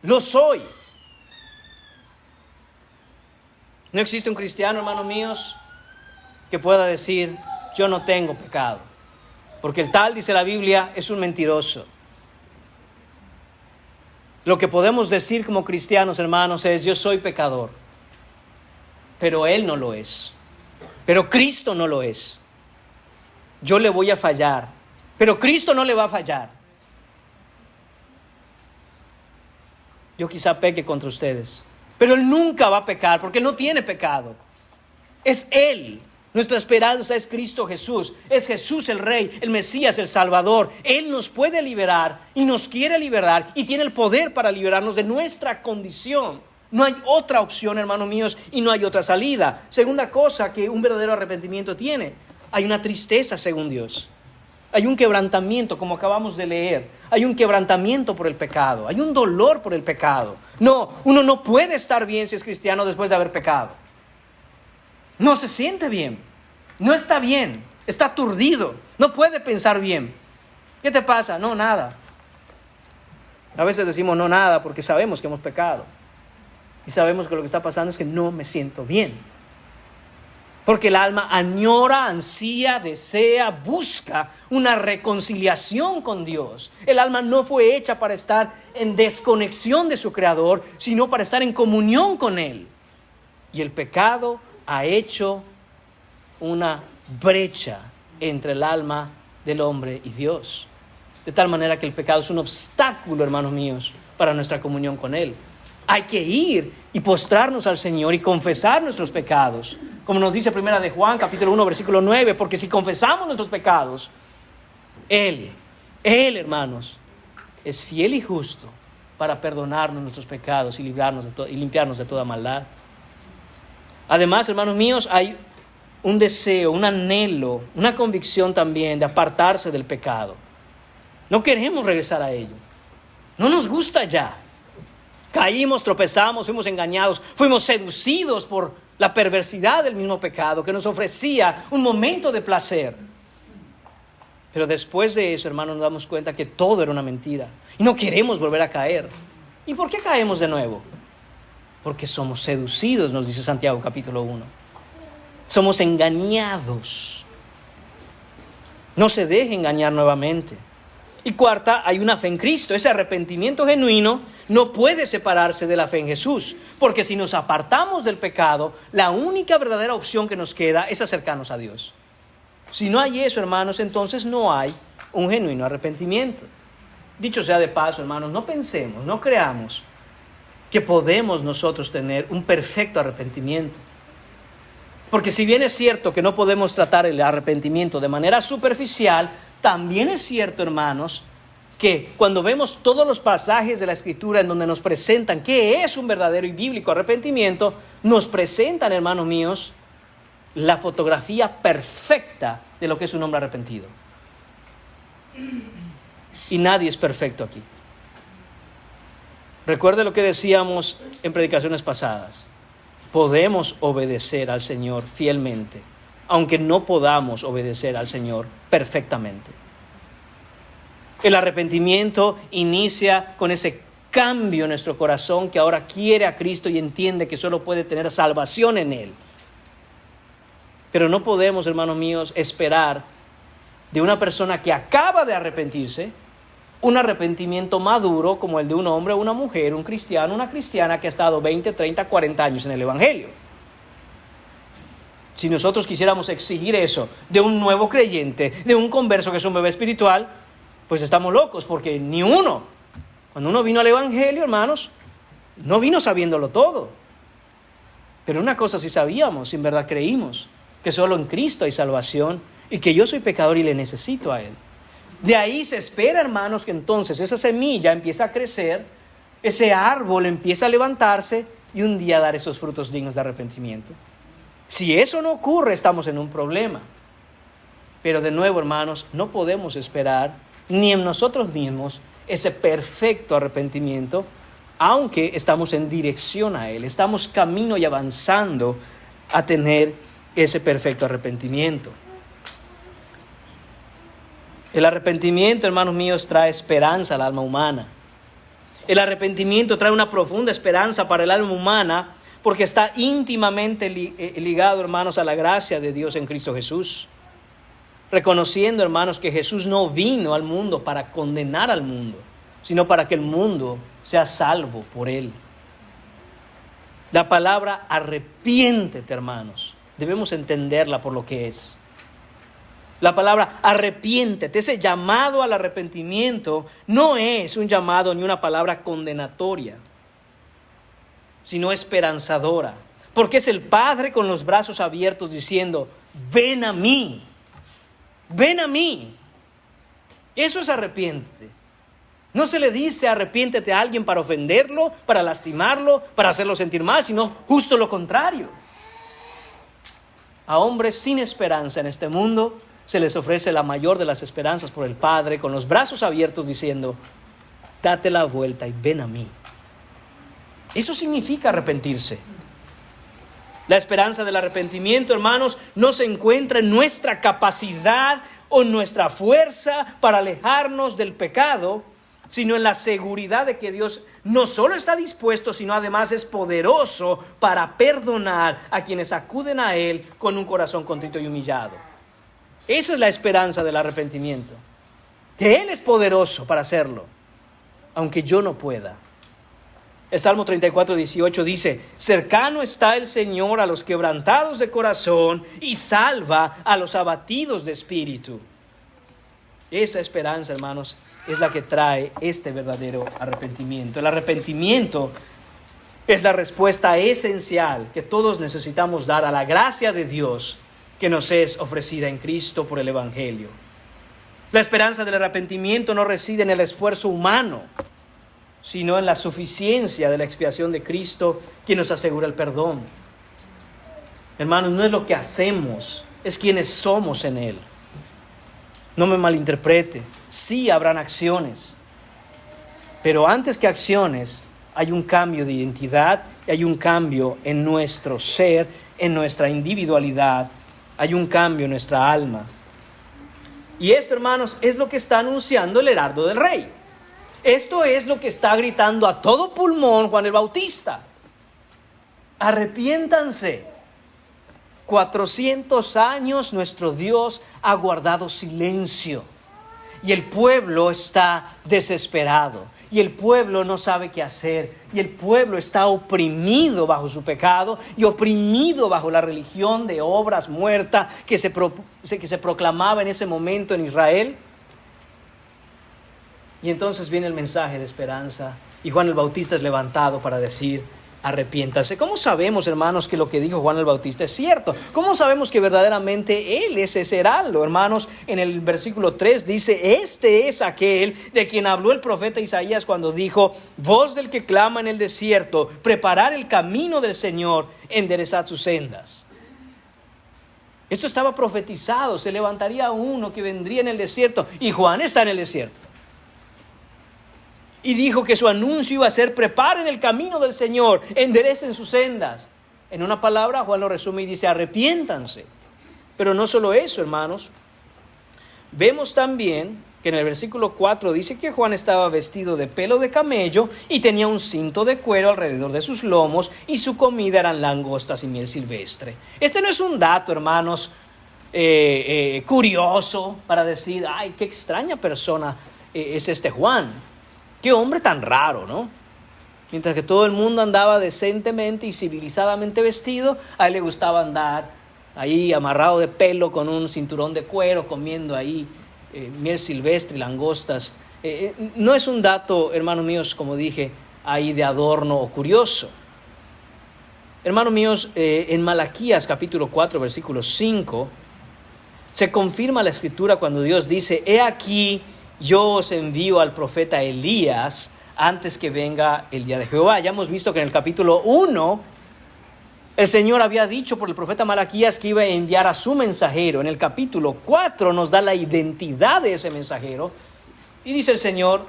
Lo soy. No existe un cristiano, hermanos míos, que pueda decir, yo no tengo pecado. Porque el tal, dice la Biblia, es un mentiroso. Lo que podemos decir como cristianos, hermanos, es, yo soy pecador. Pero Él no lo es. Pero Cristo no lo es. Yo le voy a fallar, pero Cristo no le va a fallar. Yo quizá peque contra ustedes, pero Él nunca va a pecar, porque Él no tiene pecado. Es Él. Nuestra esperanza es Cristo Jesús. Es Jesús el Rey, el Mesías, el Salvador. Él nos puede liberar y nos quiere liberar y tiene el poder para liberarnos de nuestra condición. No hay otra opción, hermanos míos, y no hay otra salida. Segunda cosa que un verdadero arrepentimiento tiene, hay una tristeza según Dios. Hay un quebrantamiento, como acabamos de leer. Hay un quebrantamiento por el pecado. Hay un dolor por el pecado. No, uno no puede estar bien si es cristiano después de haber pecado. No se siente bien. No está bien. Está aturdido. No puede pensar bien. ¿Qué te pasa? No, nada. A veces decimos no, nada, porque sabemos que hemos pecado. Y sabemos que lo que está pasando es que no me siento bien. Porque el alma añora, ansía, desea, busca una reconciliación con Dios. El alma no fue hecha para estar en desconexión de su Creador, sino para estar en comunión con Él. Y el pecado ha hecho una brecha entre el alma del hombre y Dios. De tal manera que el pecado es un obstáculo, hermanos míos, para nuestra comunión con Él. Hay que ir y postrarnos al Señor y confesar nuestros pecados. Como nos dice 1 de Juan, capítulo 1, versículo 9. Porque si confesamos nuestros pecados, Él, hermanos, es fiel y justo para perdonarnos nuestros pecados y librarnos y limpiarnos de toda maldad. Además, hermanos míos, hay un deseo, un anhelo, una convicción también de apartarse del pecado. No queremos regresar a ello. No nos gusta ya. Caímos, tropezamos, fuimos engañados, fuimos seducidos por la perversidad del mismo pecado que nos ofrecía un momento de placer. Pero después de eso, hermanos, nos damos cuenta que todo era una mentira y no queremos volver a caer. ¿Y por qué caemos de nuevo? Porque somos seducidos, nos dice Santiago capítulo 1. Somos engañados. No se deje engañar nuevamente. Y cuarta, hay una fe en Cristo. Ese arrepentimiento genuino no puede separarse de la fe en Jesús, porque si nos apartamos del pecado, la única verdadera opción que nos queda es acercarnos a Dios. Si no hay eso, hermanos, entonces no hay un genuino arrepentimiento. Dicho sea de paso, hermanos, no pensemos, no creamos que podemos nosotros tener un perfecto arrepentimiento. Porque si bien es cierto que no podemos tratar el arrepentimiento de manera superficial, también es cierto, hermanos, que cuando vemos todos los pasajes de la Escritura en donde nos presentan qué es un verdadero y bíblico arrepentimiento, nos presentan, hermanos míos, la fotografía perfecta de lo que es un hombre arrepentido. Y nadie es perfecto aquí. Recuerde lo que decíamos en predicaciones pasadas. Podemos obedecer al Señor fielmente, aunque no podamos obedecer al Señor perfectamente. El arrepentimiento inicia con ese cambio en nuestro corazón que ahora quiere a Cristo y entiende que solo puede tener salvación en Él. Pero no podemos, hermanos míos, esperar de una persona que acaba de arrepentirse un arrepentimiento maduro como el de un hombre o una mujer, un cristiano, una cristiana que ha estado 20, 30, 40 años en el Evangelio. Si nosotros quisiéramos exigir eso de un nuevo creyente, de un converso que es un bebé espiritual, pues estamos locos, porque ni uno, cuando uno vino al Evangelio, hermanos, no vino sabiéndolo todo. Pero una cosa sí sabíamos, en verdad creímos, que solo en Cristo hay salvación y que yo soy pecador y le necesito a Él. De ahí se espera, hermanos, que entonces esa semilla empieza a crecer, ese árbol empieza a levantarse y un día dar esos frutos dignos de arrepentimiento. Si eso no ocurre, estamos en un problema. Pero de nuevo, hermanos, no podemos esperar ni en nosotros mismos ese perfecto arrepentimiento, aunque estamos en dirección a Él, estamos camino y avanzando a tener ese perfecto arrepentimiento. El arrepentimiento, hermanos míos, trae esperanza al alma humana. El arrepentimiento trae una profunda esperanza para el alma humana porque está íntimamente ligado, hermanos, a la gracia de Dios en Cristo Jesús. Reconociendo, hermanos, que Jesús no vino al mundo para condenar al mundo, sino para que el mundo sea salvo por Él. La palabra arrepiéntete, hermanos, debemos entenderla por lo que es. La palabra arrepiéntete, ese llamado al arrepentimiento, no es un llamado ni una palabra condenatoria, sino esperanzadora. Porque es el Padre con los brazos abiertos diciendo, ven a mí, ven a mí. Eso es arrepiéntete. No se le dice arrepiéntete a alguien para ofenderlo, para lastimarlo, para hacerlo sentir mal, sino justo lo contrario. A hombres sin esperanza en este mundo se les ofrece la mayor de las esperanzas por el Padre, con los brazos abiertos diciendo, date la vuelta y ven a mí. Eso significa arrepentirse. La esperanza del arrepentimiento, hermanos, no se encuentra en nuestra capacidad o en nuestra fuerza para alejarnos del pecado, sino en la seguridad de que Dios no solo está dispuesto, sino además es poderoso para perdonar a quienes acuden a Él con un corazón contrito y humillado. Esa es la esperanza del arrepentimiento, que Él es poderoso para hacerlo, aunque yo no pueda. El Salmo 34:18 dice, cercano está el Señor a los quebrantados de corazón y salva a los abatidos de espíritu. Esa esperanza, hermanos, es la que trae este verdadero arrepentimiento. El arrepentimiento es la respuesta esencial que todos necesitamos dar a la gracia de Dios que nos es ofrecida en Cristo por el Evangelio. La esperanza del arrepentimiento no reside en el esfuerzo humano, sino en la suficiencia de la expiación de Cristo, quien nos asegura el perdón. Hermanos, no es lo que hacemos, es quienes somos en Él. No me malinterprete, sí habrán acciones, pero antes que acciones hay un cambio de identidad, hay un cambio en nuestro ser, en nuestra individualidad, hay un cambio en nuestra alma. Y esto, hermanos, es lo que está anunciando el heraldo del Rey. Esto es lo que está gritando a todo pulmón Juan el Bautista. Arrepiéntanse. 400 años nuestro Dios ha guardado silencio. Y el pueblo está desesperado. Y el pueblo no sabe qué hacer. Y el pueblo está oprimido bajo su pecado y oprimido bajo la religión de obras muertas que se proclamaba en ese momento en Israel. Y entonces viene el mensaje de esperanza. Y Juan el Bautista es levantado para decir: arrepiéntase. ¿Cómo sabemos, hermanos, que lo que dijo Juan el Bautista es cierto? ¿Cómo sabemos que verdaderamente él es ese heraldo? Hermanos, en el versículo 3 dice: este es aquel de quien habló el profeta Isaías cuando dijo: voz del que clama en el desierto, preparar el camino del Señor, enderezad sus sendas. Esto estaba profetizado, se levantaría uno que vendría en el desierto, y Juan está en el desierto. Y dijo que su anuncio iba a ser: preparen el camino del Señor, enderecen sus sendas. En una palabra, Juan lo resume y dice: arrepiéntanse. Pero no solo eso, hermanos. Vemos también que en el versículo 4 dice que Juan estaba vestido de pelo de camello y tenía un cinto de cuero alrededor de sus lomos, y su comida eran langostas y miel silvestre. Este no es un dato, hermanos, curioso para decir: ay, qué extraña persona es este Juan. Qué hombre tan raro, ¿no? Mientras que todo el mundo andaba decentemente y civilizadamente vestido, a él le gustaba andar ahí amarrado de pelo con un cinturón de cuero, comiendo ahí miel silvestre y langostas. No es un dato, hermanos míos, como dije, ahí de adorno o curioso. Hermanos míos, en Malaquías capítulo 4, versículo 5, se confirma la escritura cuando Dios dice: he aquí, yo os envío al profeta Elías antes que venga el día de Jehová. Ya hemos visto que en el capítulo 1 el Señor había dicho por el profeta Malaquías que iba a enviar a su mensajero. En el capítulo 4 nos da la identidad de ese mensajero y dice el Señor: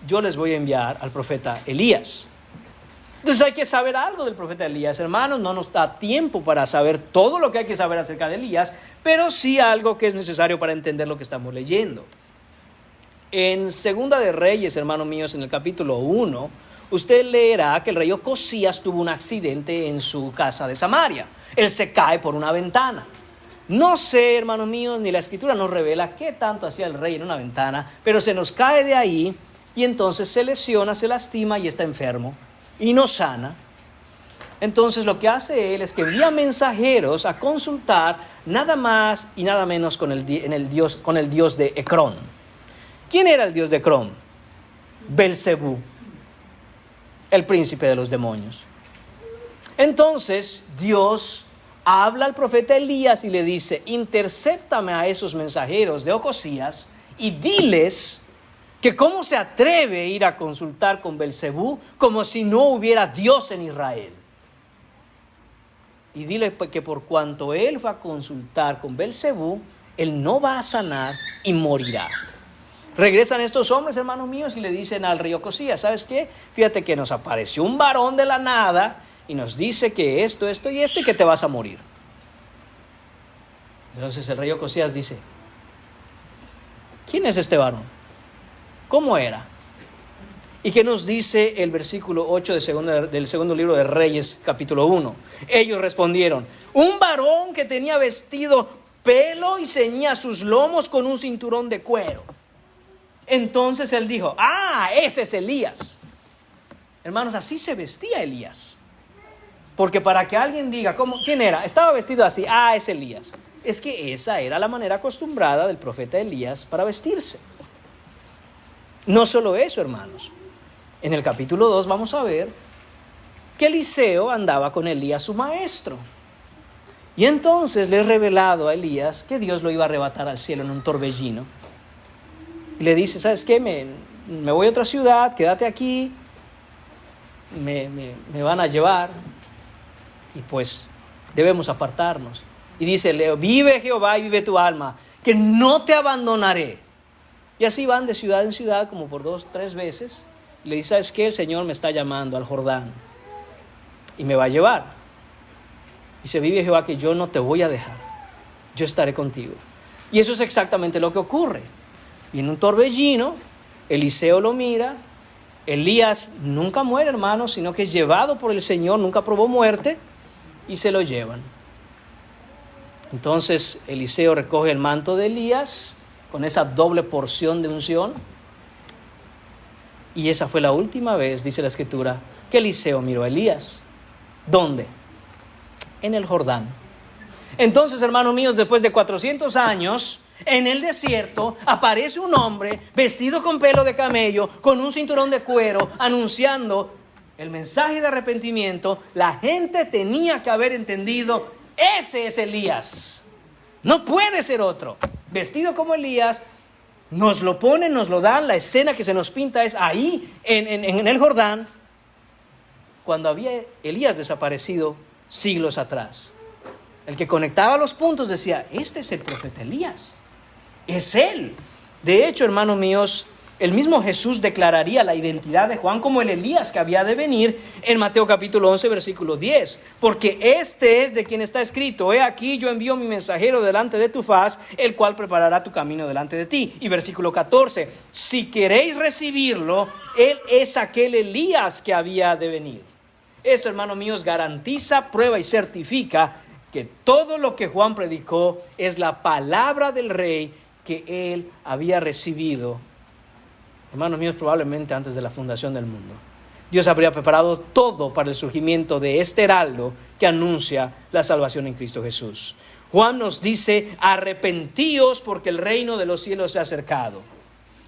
yo les voy a enviar al profeta Elías. Entonces hay que saber algo del profeta Elías, hermanos. No nos da tiempo para saber todo lo que hay que saber acerca de Elías, pero sí algo que es necesario para entender lo que estamos leyendo. En Segunda de Reyes, hermanos míos, en el capítulo 1, usted leerá que el rey Ocosías tuvo un accidente en su casa de Samaria. Él se cae por una ventana. No sé, hermanos míos, ni la escritura nos revela qué tanto hacía el rey en una ventana, pero se nos cae de ahí y entonces se lesiona, se lastima y está enfermo y no sana. Entonces lo que hace él es que envía mensajeros a consultar nada más y nada menos con el dios de Ecrón. ¿Quién era el dios de Ecrón? Belcebú, el príncipe de los demonios. Entonces Dios habla al profeta Elías y le dice: intercéptame a esos mensajeros de Ocosías y diles que cómo se atreve a ir a consultar con Belcebú como si no hubiera Dios en Israel. Y dile que por cuanto él va a consultar con Belcebú, él no va a sanar y morirá. Regresan estos hombres, hermanos míos, y le dicen al rey Ocosías: ¿sabes qué? Fíjate que nos apareció un varón de la nada y nos dice que esto y esto, y que te vas a morir. Entonces el rey Ocosías dice: ¿quién es este varón? ¿Cómo era? ¿Y qué nos dice el versículo 8 del segundo libro de Reyes, capítulo 1? Ellos respondieron: un varón que tenía vestido pelo y ceñía sus lomos con un cinturón de cuero. Entonces él dijo: ese es Elías. Hermanos, así se vestía Elías. Porque para que alguien diga, ¿quién era? Estaba vestido así: es Elías. Es que esa era la manera acostumbrada del profeta Elías para vestirse. No solo eso, hermanos. En el capítulo 2 vamos a ver que Eliseo andaba con Elías, su maestro. Y entonces le es revelado a Elías que Dios lo iba a arrebatar al cielo en un torbellino. Y le dice: ¿sabes qué? Me voy a otra ciudad, quédate aquí, me van a llevar y pues debemos apartarnos. Y dice Leo: vive Jehová y vive tu alma, que no te abandonaré. Y así van de ciudad en ciudad como por 2, 3 veces. Y le dice: ¿sabes qué? El Señor me está llamando al Jordán y me va a llevar. Dice: vive Jehová que yo no te voy a dejar, yo estaré contigo. Y eso es exactamente lo que ocurre. Viene un torbellino, Eliseo lo mira, Elías nunca muere, hermanos, sino que es llevado por el Señor, nunca probó muerte, y se lo llevan. Entonces Eliseo recoge el manto de Elías con esa doble porción de unción. Y esa fue la última vez, dice la Escritura, que Eliseo miró a Elías. ¿Dónde? En el Jordán. Entonces, hermanos míos, después de 400 años, en el desierto, aparece un hombre vestido con pelo de camello, con un cinturón de cuero, anunciando el mensaje de arrepentimiento. La gente tenía que haber entendido, ese es Elías. No puede ser otro. Vestido como Elías, nos lo ponen, nos lo dan. La escena que se nos pinta es ahí, en el Jordán, cuando había Elías desaparecido siglos atrás. El que conectaba los puntos decía, este es el profeta Elías. Es él. De hecho, hermanos míos, el mismo Jesús declararía la identidad de Juan como el Elías que había de venir en Mateo capítulo 11, versículo 10. Porque este es de quien está escrito, he aquí yo envío mi mensajero delante de tu faz, el cual preparará tu camino delante de ti. Y versículo 14, si queréis recibirlo, él es aquel Elías que había de venir. Esto, hermanos míos, garantiza, prueba y certifica que todo lo que Juan predicó es la palabra del Rey que él había recibido, hermanos míos, probablemente antes de la fundación del mundo. Dios habría preparado todo para el surgimiento de este heraldo que anuncia la salvación en Cristo Jesús. Juan nos dice, arrepentíos porque el reino de los cielos se ha acercado.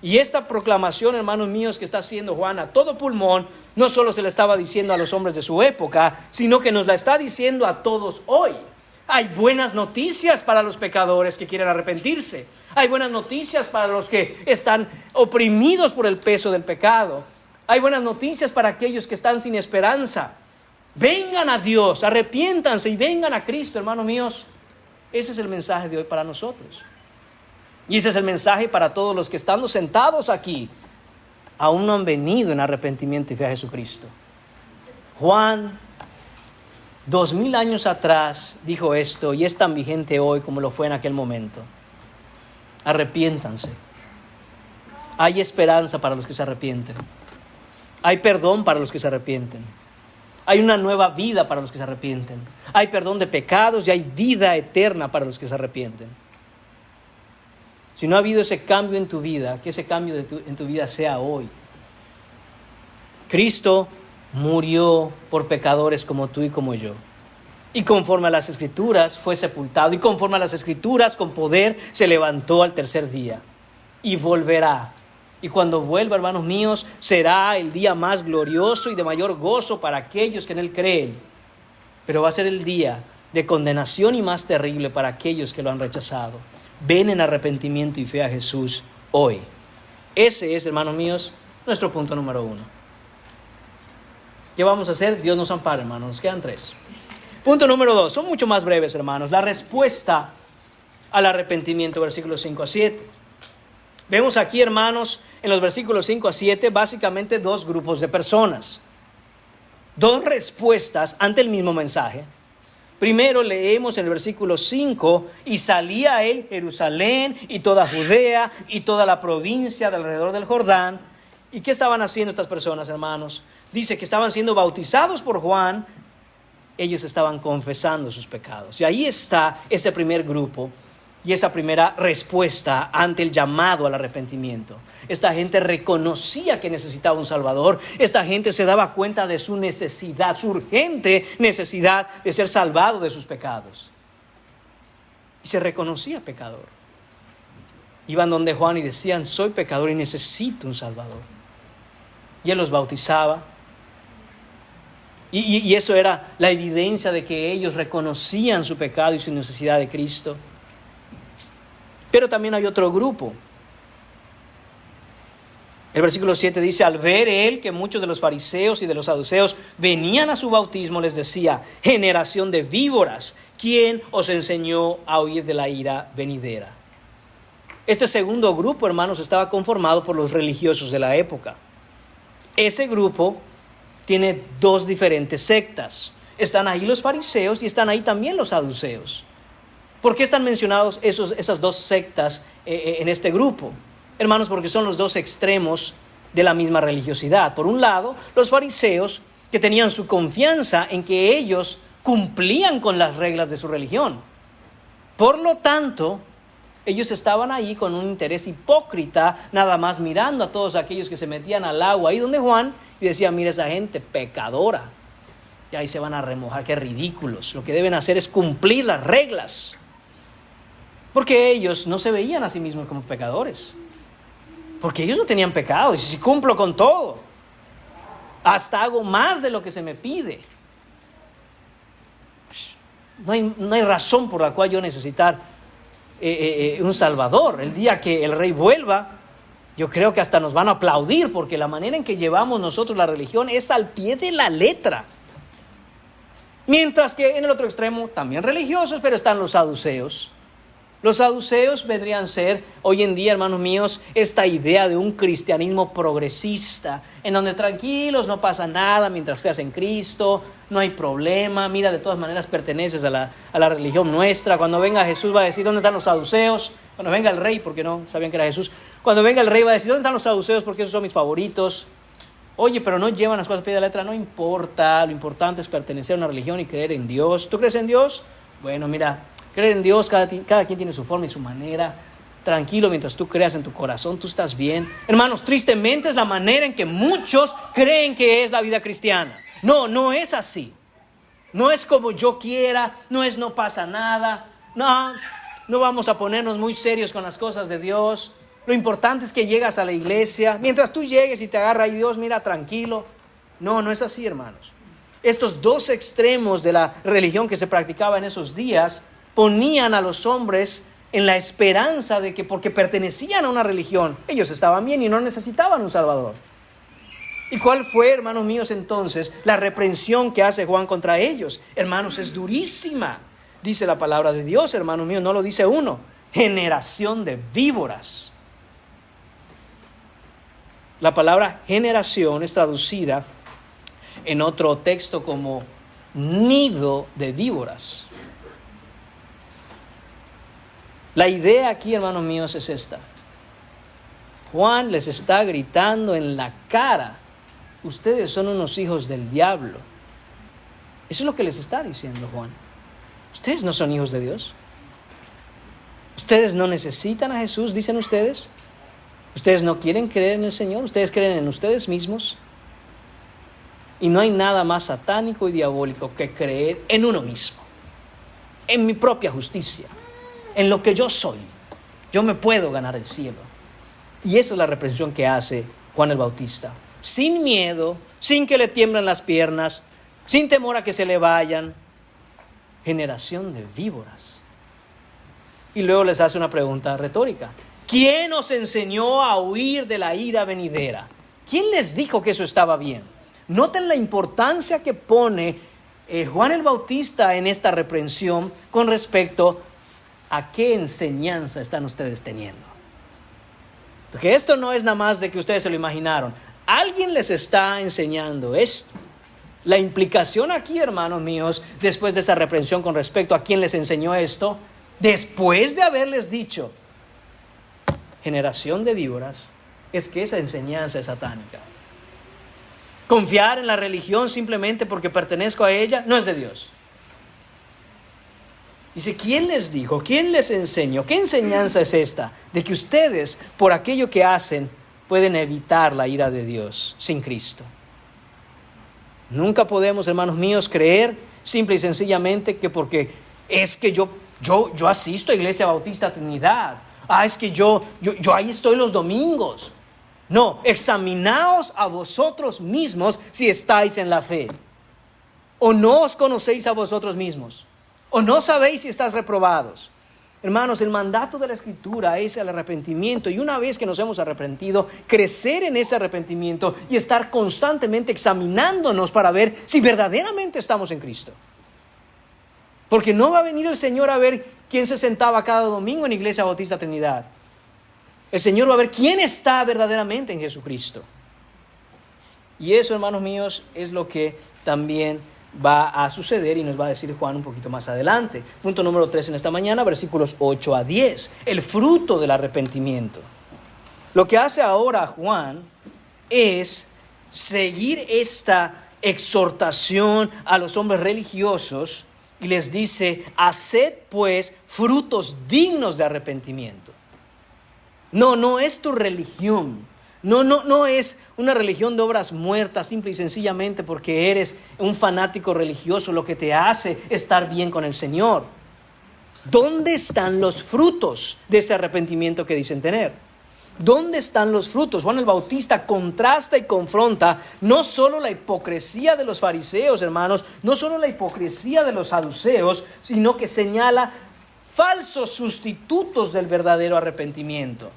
Y esta proclamación, hermanos míos, que está haciendo Juan a todo pulmón, no solo se la estaba diciendo a los hombres de su época, sino que nos la está diciendo a todos hoy. Hay buenas noticias para los pecadores que quieren arrepentirse. Hay buenas noticias para los que están oprimidos por el peso del pecado. Hay buenas noticias para aquellos que están sin esperanza. Vengan a Dios, arrepiéntanse y vengan a Cristo, hermanos míos. Ese es el mensaje de hoy para nosotros. Y ese es el mensaje para todos los que estando sentados aquí, aún no han venido en arrepentimiento y fe a Jesucristo. Juan, 2000 años atrás, dijo esto y es tan vigente hoy como lo fue en aquel momento. Arrepiéntanse. Hay esperanza para los que se arrepienten. Hay perdón para los que se arrepienten. Hay una nueva vida para los que se arrepienten. Hay perdón de pecados y hay vida eterna para los que se arrepienten. Si no ha habido ese cambio en tu vida, que ese cambio en tu vida sea hoy. Cristo murió por pecadores como tú y como yo. Y conforme a las Escrituras fue sepultado. Y conforme a las Escrituras con poder se levantó al tercer día. Y volverá. Y cuando vuelva, hermanos míos, será el día más glorioso y de mayor gozo para aquellos que en Él creen. Pero va a ser el día de condenación y más terrible para aquellos que lo han rechazado. Ven en arrepentimiento y fe a Jesús hoy. Ese es, hermanos míos, nuestro punto número 1. ¿Qué vamos a hacer? Dios nos ampare, hermanos. Nos quedan 3. Punto número 2. Son mucho más breves, hermanos. La respuesta al arrepentimiento, versículos 5 a 7. Vemos aquí, hermanos, en los versículos 5 a 7, básicamente 2 grupos de personas. 2 respuestas ante el mismo mensaje. Primero leemos en el versículo 5, y salía él Jerusalén y toda Judea y toda la provincia de alrededor del Jordán. ¿Y qué estaban haciendo estas personas, hermanos? Dice que estaban siendo bautizados por Juan. Ellos estaban confesando sus pecados. Y ahí está ese primer grupo y esa primera respuesta ante el llamado al arrepentimiento. Esta gente reconocía que necesitaba un Salvador. Esta gente se daba cuenta de su necesidad, su urgente necesidad de ser salvado de sus pecados. Y se reconocía pecador. Iban donde Juan y decían, soy pecador y necesito un Salvador. Y él los bautizaba. Y eso era la evidencia de que ellos reconocían su pecado y su necesidad de Cristo. Pero también hay otro grupo. El versículo 7 dice, al ver él que muchos de los fariseos y de los saduceos venían a su bautismo, les decía, generación de víboras, ¿quién os enseñó a huir de la ira venidera? Este segundo grupo, hermanos, estaba conformado por los religiosos de la época. Ese grupo tiene 2 diferentes sectas. Están ahí los fariseos y están ahí también los saduceos. ¿Por qué están mencionados esas 2 sectas en este grupo? Hermanos, porque son los 2 extremos de la misma religiosidad. Por un lado, los fariseos que tenían su confianza en que ellos cumplían con las reglas de su religión. Por lo tanto, Ellos estaban ahí con un interés hipócrita, nada más mirando a todos aquellos que se metían al agua ahí donde Juan y decían, mira esa gente pecadora. Y ahí se van a remojar, qué ridículos. Lo que deben hacer es cumplir las reglas. Porque ellos no se veían a sí mismos como pecadores. Porque ellos no tenían pecado. Y si cumplo con todo, hasta hago más de lo que se me pide. No hay razón por la cual yo necesitar un Salvador. El día que el Rey vuelva, yo creo que hasta nos van a aplaudir, porque la manera en que llevamos nosotros la religión es al pie de la letra. Mientras que en el otro extremo, también religiosos, pero están los saduceos. Los saduceos vendrían a ser, hoy en día, hermanos míos, esta idea de un cristianismo progresista, en donde tranquilos, no pasa nada mientras creas en Cristo, no hay problema, mira, de todas maneras perteneces a la religión nuestra. Cuando venga Jesús va a decir, ¿dónde están los saduceos? Cuando venga el Rey, porque no sabían que era Jesús, cuando venga el Rey va a decir, ¿dónde están los saduceos? Porque esos son mis favoritos. Oye, pero no llevan las cosas a pie de la letra, no importa, lo importante es pertenecer a una religión y creer en Dios. ¿Tú crees en Dios? Bueno, mira, creer en Dios, cada quien tiene su forma y su manera. Tranquilo, mientras tú creas en tu corazón, tú estás bien. Hermanos, tristemente es la manera en que muchos creen que es la vida cristiana. No es así. No es como yo quiera, no pasa nada. No vamos a ponernos muy serios con las cosas de Dios. Lo importante es que llegas a la iglesia. Mientras tú llegues y te agarra ahí Dios, mira, tranquilo. No es así, hermanos. Estos dos extremos de la religión que se practicaba en esos días ponían a los hombres en la esperanza de que porque pertenecían a una religión, ellos estaban bien y no necesitaban un Salvador. ¿Y cuál fue, hermanos míos, entonces la reprensión que hace Juan contra ellos? Hermanos, es durísima. Dice la palabra de Dios, hermanos míos, no lo dice uno. Generación de víboras. La palabra generación es traducida en otro texto como nido de víboras. La idea aquí, hermanos míos, es esta. Juan les está gritando en la cara, ustedes son unos hijos del diablo. Eso es lo que les está diciendo Juan. Ustedes no son hijos de Dios. Ustedes no necesitan a Jesús, dicen ustedes. Ustedes no quieren creer en el Señor, ustedes creen en ustedes mismos. Y no hay nada más satánico y diabólico que creer en uno mismo, en mi propia justicia, en lo que yo soy. Yo me puedo ganar el cielo. Y esa es la reprensión que hace Juan el Bautista. Sin miedo, sin que le tiemblen las piernas, sin temor a que se le vayan. Generación de víboras. Y luego les hace una pregunta retórica. ¿Quién os enseñó a huir de la ira venidera? ¿Quién les dijo que eso estaba bien? Noten la importancia que pone Juan el Bautista en esta reprensión con respecto a qué enseñanza están ustedes teniendo. Porque esto no es nada más de que ustedes se lo imaginaron. Alguien les está enseñando esto. La implicación aquí, hermanos míos, después de esa reprensión con respecto a quién les enseñó esto, después de haberles dicho generación de víboras, es que esa enseñanza es satánica. Confiar en la religión simplemente porque pertenezco a ella no es de Dios. Dice, ¿quién les dijo? ¿Quién les enseñó? ¿Qué enseñanza es esta? De que ustedes, por aquello que hacen, pueden evitar la ira de Dios sin Cristo. Nunca podemos, hermanos míos, creer simple y sencillamente que porque es que yo asisto a Iglesia Bautista Trinidad. Es que yo ahí estoy los domingos. No, examinaos a vosotros mismos si estáis en la fe. ¿O no os conocéis a vosotros mismos? ¿O no sabéis si estáis reprobados? Hermanos, el mandato de la Escritura es el arrepentimiento. Y una vez que nos hemos arrepentido, crecer en ese arrepentimiento y estar constantemente examinándonos para ver si verdaderamente estamos en Cristo. Porque no va a venir el Señor a ver quién se sentaba cada domingo en Iglesia Bautista Trinidad. El Señor va a ver quién está verdaderamente en Jesucristo. Y eso, hermanos míos, es lo que también va a suceder y nos va a decir Juan un poquito más adelante. Punto número 3 en esta mañana, versículos 8 a 10. El fruto del arrepentimiento. Lo que hace ahora Juan es seguir esta exhortación a los hombres religiosos Y les dice, haced pues frutos dignos de arrepentimiento. No es tu religión. No es una religión de obras muertas, simple y sencillamente porque eres un fanático religioso lo que te hace estar bien con el Señor. ¿Dónde están los frutos de ese arrepentimiento que dicen tener? ¿Dónde están los frutos? Juan el Bautista contrasta y confronta no solo la hipocresía de los fariseos, hermanos, no solo la hipocresía de los saduceos, sino que señala falsos sustitutos del verdadero arrepentimiento.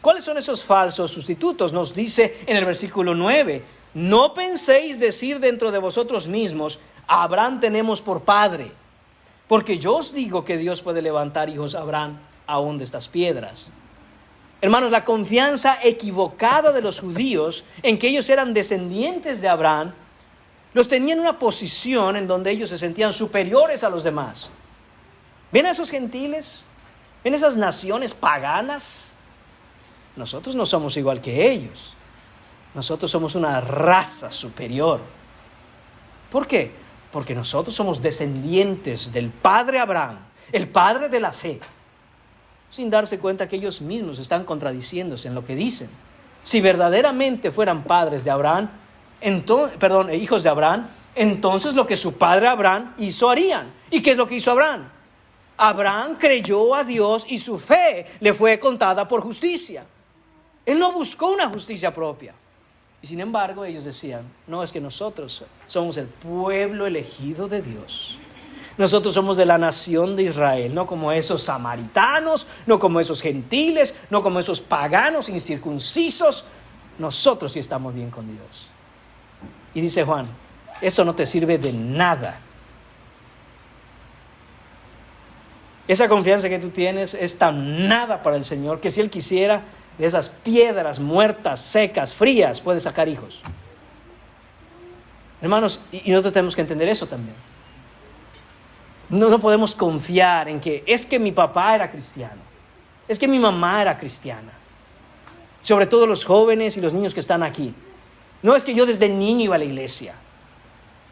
¿Cuáles son esos falsos sustitutos? Nos dice en el versículo 9, no penséis decir dentro de vosotros mismos, a Abraham tenemos por padre, porque yo os digo que Dios puede levantar hijos a Abraham aún de estas piedras. Hermanos, la confianza equivocada de los judíos en que ellos eran descendientes de Abraham, los tenían en una posición en donde ellos se sentían superiores a los demás. ¿Ven a esos gentiles? ¿Ven esas naciones paganas? Nosotros no somos igual que ellos. Nosotros somos una raza superior. ¿Por qué? Porque nosotros somos descendientes del padre Abraham, el padre de la fe, sin darse cuenta que ellos mismos están contradiciéndose en lo que dicen. Si verdaderamente fueran padres de Abraham, hijos de Abraham, entonces lo que su padre Abraham hizo harían. ¿Y qué es lo que hizo Abraham? Abraham creyó a Dios y su fe le fue contada por justicia. Él no buscó una justicia propia. Y sin embargo ellos decían, no, es que nosotros somos el pueblo elegido de Dios. Nosotros somos de la nación de Israel, no como esos samaritanos, no como esos gentiles, no como esos paganos incircuncisos. Nosotros sí estamos bien con Dios. Y dice Juan, eso no te sirve de nada. Esa confianza que tú tienes es tan nada para el Señor que si Él quisiera, de esas piedras muertas, secas, frías, puede sacar hijos. Hermanos, y nosotros tenemos que entender eso también. No podemos confiar en que es que mi papá era cristiano, es que mi mamá era cristiana. Sobre todo los jóvenes y los niños que están aquí. No es que yo desde niño iba a la iglesia.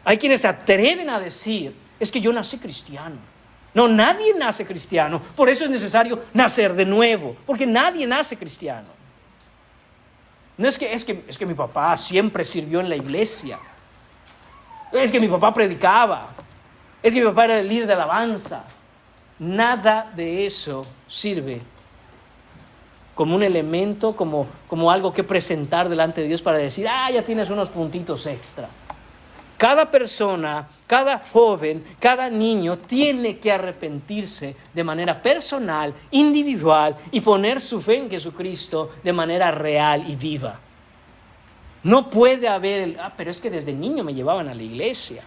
Hay quienes se atreven a decir, es que yo nací cristiano. No, nadie nace cristiano. Por eso es necesario nacer de nuevo, porque nadie nace cristiano. No es que mi papá siempre sirvió en la iglesia. Es que mi papá predicaba. Es que mi papá era el líder de alabanza. Nada de eso sirve como un elemento, como algo que presentar delante de Dios para decir, ya tienes unos puntitos extra. Cada persona, cada joven, cada niño tiene que arrepentirse de manera personal, individual y poner su fe en Jesucristo de manera real y viva. No puede haber pero es que desde niño me llevaban a la iglesia.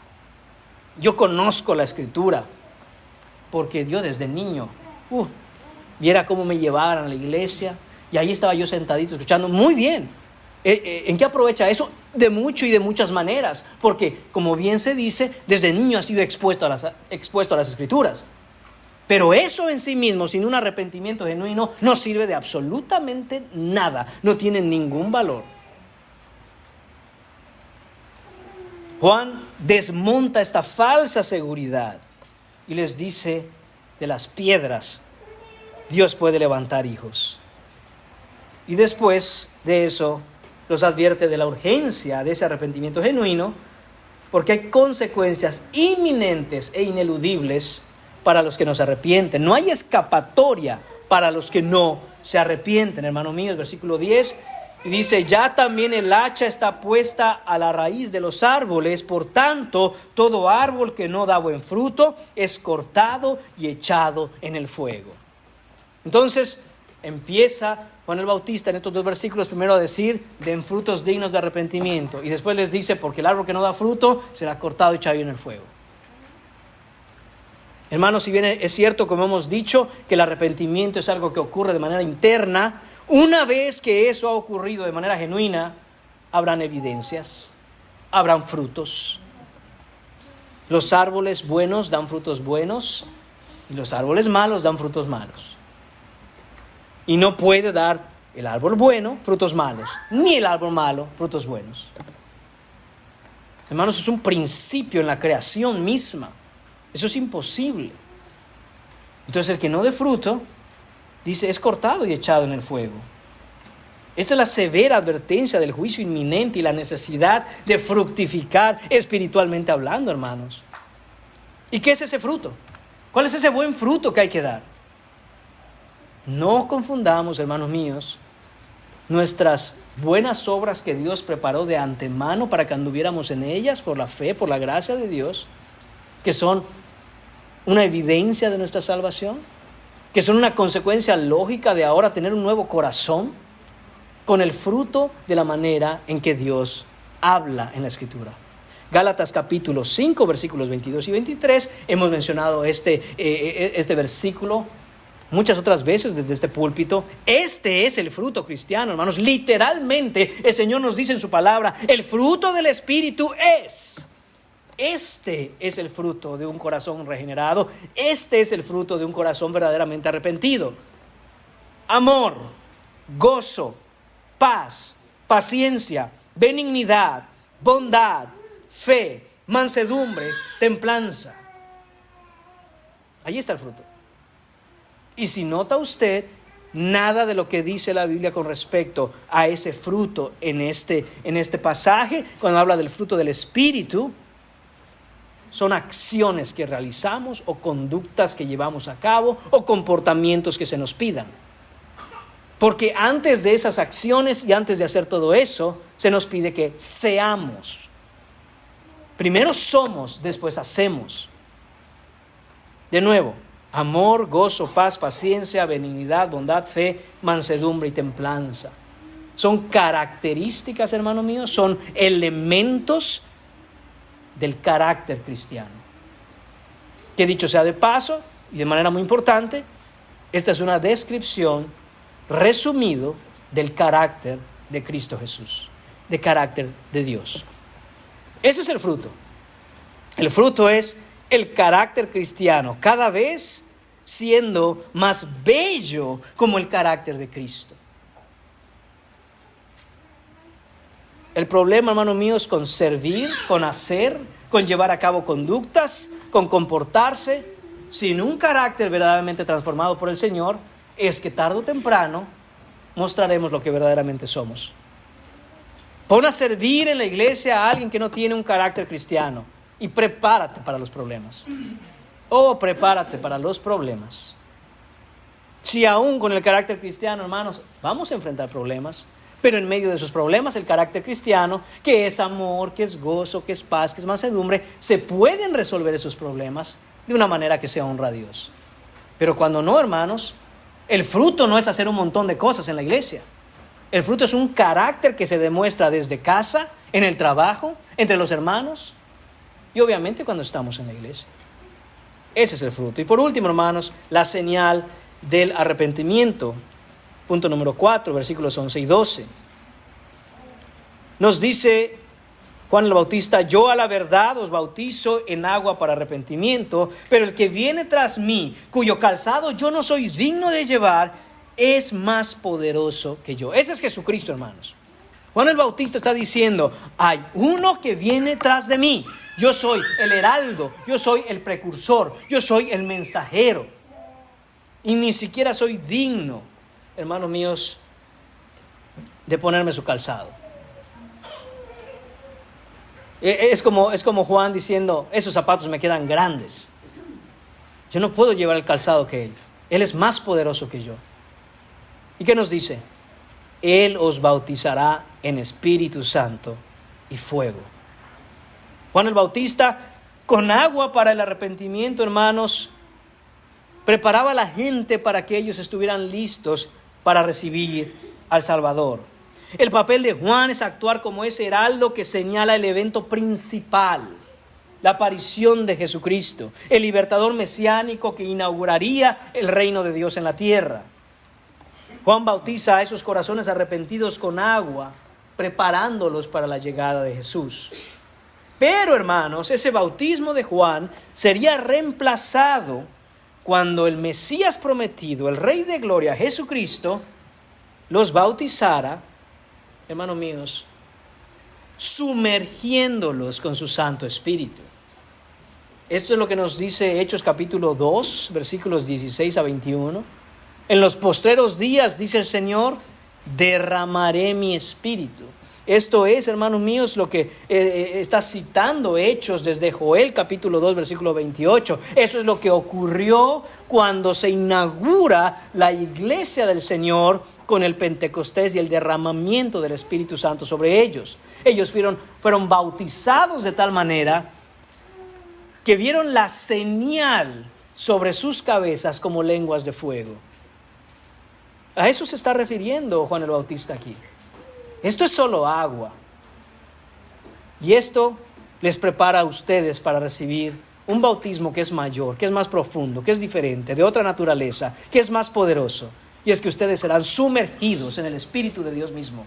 Yo conozco la Escritura porque yo desde niño viera cómo me llevaban a la iglesia y ahí estaba yo sentadito escuchando. Muy bien. ¿En qué aprovecha eso? De mucho y de muchas maneras, porque como bien se dice, desde niño ha sido expuesto a las Escrituras. Pero eso en sí mismo, sin un arrepentimiento genuino, no sirve de absolutamente nada, no tiene ningún valor. Juan desmonta esta falsa seguridad y les dice, de las piedras Dios puede levantar hijos. Y después de eso los advierte de la urgencia de ese arrepentimiento genuino, porque hay consecuencias inminentes e ineludibles para los que no se arrepienten. No hay escapatoria para los que no se arrepienten, hermanos míos. Versículo 10, y dice, ya también el hacha está puesta a la raíz de los árboles, por tanto, todo árbol que no da buen fruto es cortado y echado en el fuego. Entonces, empieza Juan el Bautista en estos dos versículos primero a decir, den frutos dignos de arrepentimiento. Y después les dice, porque el árbol que no da fruto será cortado y echado en el fuego. Hermanos, si bien es cierto, como hemos dicho, que el arrepentimiento es algo que ocurre de manera interna, una vez que eso ha ocurrido de manera genuina, habrán evidencias, habrán frutos. Los árboles buenos dan frutos buenos y los árboles malos dan frutos malos. Y no puede dar el árbol bueno frutos malos, ni el árbol malo frutos buenos. Hermanos, es un principio en la creación misma. Eso es imposible. Entonces el que no dé fruto, dice, es cortado y echado en el fuego. Esta es la severa advertencia del juicio inminente y la necesidad de fructificar espiritualmente hablando, hermanos. ¿Y qué es ese fruto? ¿Cuál es ese buen fruto que hay que dar? No confundamos, hermanos míos, nuestras buenas obras que Dios preparó de antemano para que anduviéramos en ellas por la fe, por la gracia de Dios, que son una evidencia de nuestra salvación, que son una consecuencia lógica de ahora tener un nuevo corazón, con el fruto de la manera en que Dios habla en la Escritura. Gálatas capítulo 5, versículos 22 y 23, hemos mencionado este versículo muchas otras veces desde este púlpito. Este es el fruto cristiano, hermanos. Literalmente el Señor nos dice en su palabra, el fruto del Espíritu es. Este es el fruto de un corazón regenerado. Este es el fruto de un corazón verdaderamente arrepentido. Amor, gozo, paz, paciencia, benignidad, bondad, fe, mansedumbre, templanza. Allí está el fruto. Y si nota usted, nada de lo que dice la Biblia con respecto a ese fruto en este pasaje, cuando habla del fruto del Espíritu, son acciones que realizamos o conductas que llevamos a cabo o comportamientos que se nos pidan. Porque antes de esas acciones y antes de hacer todo eso, se nos pide que seamos. Primero somos, después hacemos. De nuevo, amor, gozo, paz, paciencia, benignidad, bondad, fe, mansedumbre y templanza. Son características, hermano mío, son elementos del carácter cristiano. Que dicho sea de paso, y de manera muy importante, esta es una descripción resumido del carácter de Cristo Jesús, de carácter de Dios. Ese es el fruto. El fruto es el carácter cristiano, cada vez siendo más bello como el carácter de Cristo. El problema, hermano mío, es con servir, con hacer, con llevar a cabo conductas, con comportarse, sin un carácter verdaderamente transformado por el Señor, es que tarde o temprano mostraremos lo que verdaderamente somos. Pon a servir en la iglesia a alguien que no tiene un carácter cristiano y prepárate para los problemas. Prepárate para los problemas. Si aún con el carácter cristiano, hermanos, vamos a enfrentar problemas, pero en medio de esos problemas el carácter cristiano, que es amor, que es gozo, que es paz, que es mansedumbre, se pueden resolver esos problemas de una manera que sea honra a Dios. Pero cuando no, hermanos, el fruto no es hacer un montón de cosas en la iglesia. El fruto es un carácter que se demuestra desde casa, en el trabajo, entre los hermanos y obviamente cuando estamos en la iglesia. Ese es el fruto. Y por último, hermanos, la señal del arrepentimiento. Punto número 4, versículos 11 y 12. Nos dice Juan el Bautista: yo a la verdad os bautizo en agua para arrepentimiento, pero el que viene tras mí, cuyo calzado yo no soy digno de llevar, es más poderoso que yo. Ese es Jesucristo, hermanos. Juan el Bautista está diciendo: hay uno que viene tras de mí. Yo soy el heraldo, yo soy el precursor, yo soy el mensajero. Y ni siquiera soy digno, hermanos míos, de ponerme su calzado. Es como Juan diciendo: esos zapatos me quedan grandes. Yo no puedo llevar el calzado que él. Él es más poderoso que yo. ¿Y qué nos dice? Él os bautizará en Espíritu Santo y fuego. Juan el Bautista, con agua para el arrepentimiento, hermanos, preparaba a la gente para que ellos estuvieran listos para recibir al Salvador. El papel de Juan es actuar como ese heraldo que señala el evento principal, la aparición de Jesucristo, el libertador mesiánico que inauguraría el reino de Dios en la tierra. Juan bautiza a esos corazones arrepentidos con agua, preparándolos para la llegada de Jesús. Pero, hermanos, ese bautismo de Juan sería reemplazado cuando el Mesías prometido, el Rey de Gloria, Jesucristo, los bautizara, hermanos míos, sumergiéndolos con su Santo Espíritu. Esto es lo que nos dice Hechos capítulo 2, versículos 16 a 21. En los postreros días, dice el Señor, derramaré mi espíritu. Esto es, hermanos míos, lo que está citando Hechos desde Joel capítulo 2, versículo 28. Eso es lo que ocurrió cuando se inaugura la iglesia del Señor con el Pentecostés y el derramamiento del Espíritu Santo sobre ellos. Ellos fueron bautizados de tal manera que vieron la señal sobre sus cabezas como lenguas de fuego. A eso se está refiriendo Juan el Bautista aquí. Esto es solo agua. Y esto les prepara a ustedes para recibir un bautismo que es mayor, que es más profundo, que es diferente, de otra naturaleza, que es más poderoso. Y es que ustedes serán sumergidos en el Espíritu de Dios mismo.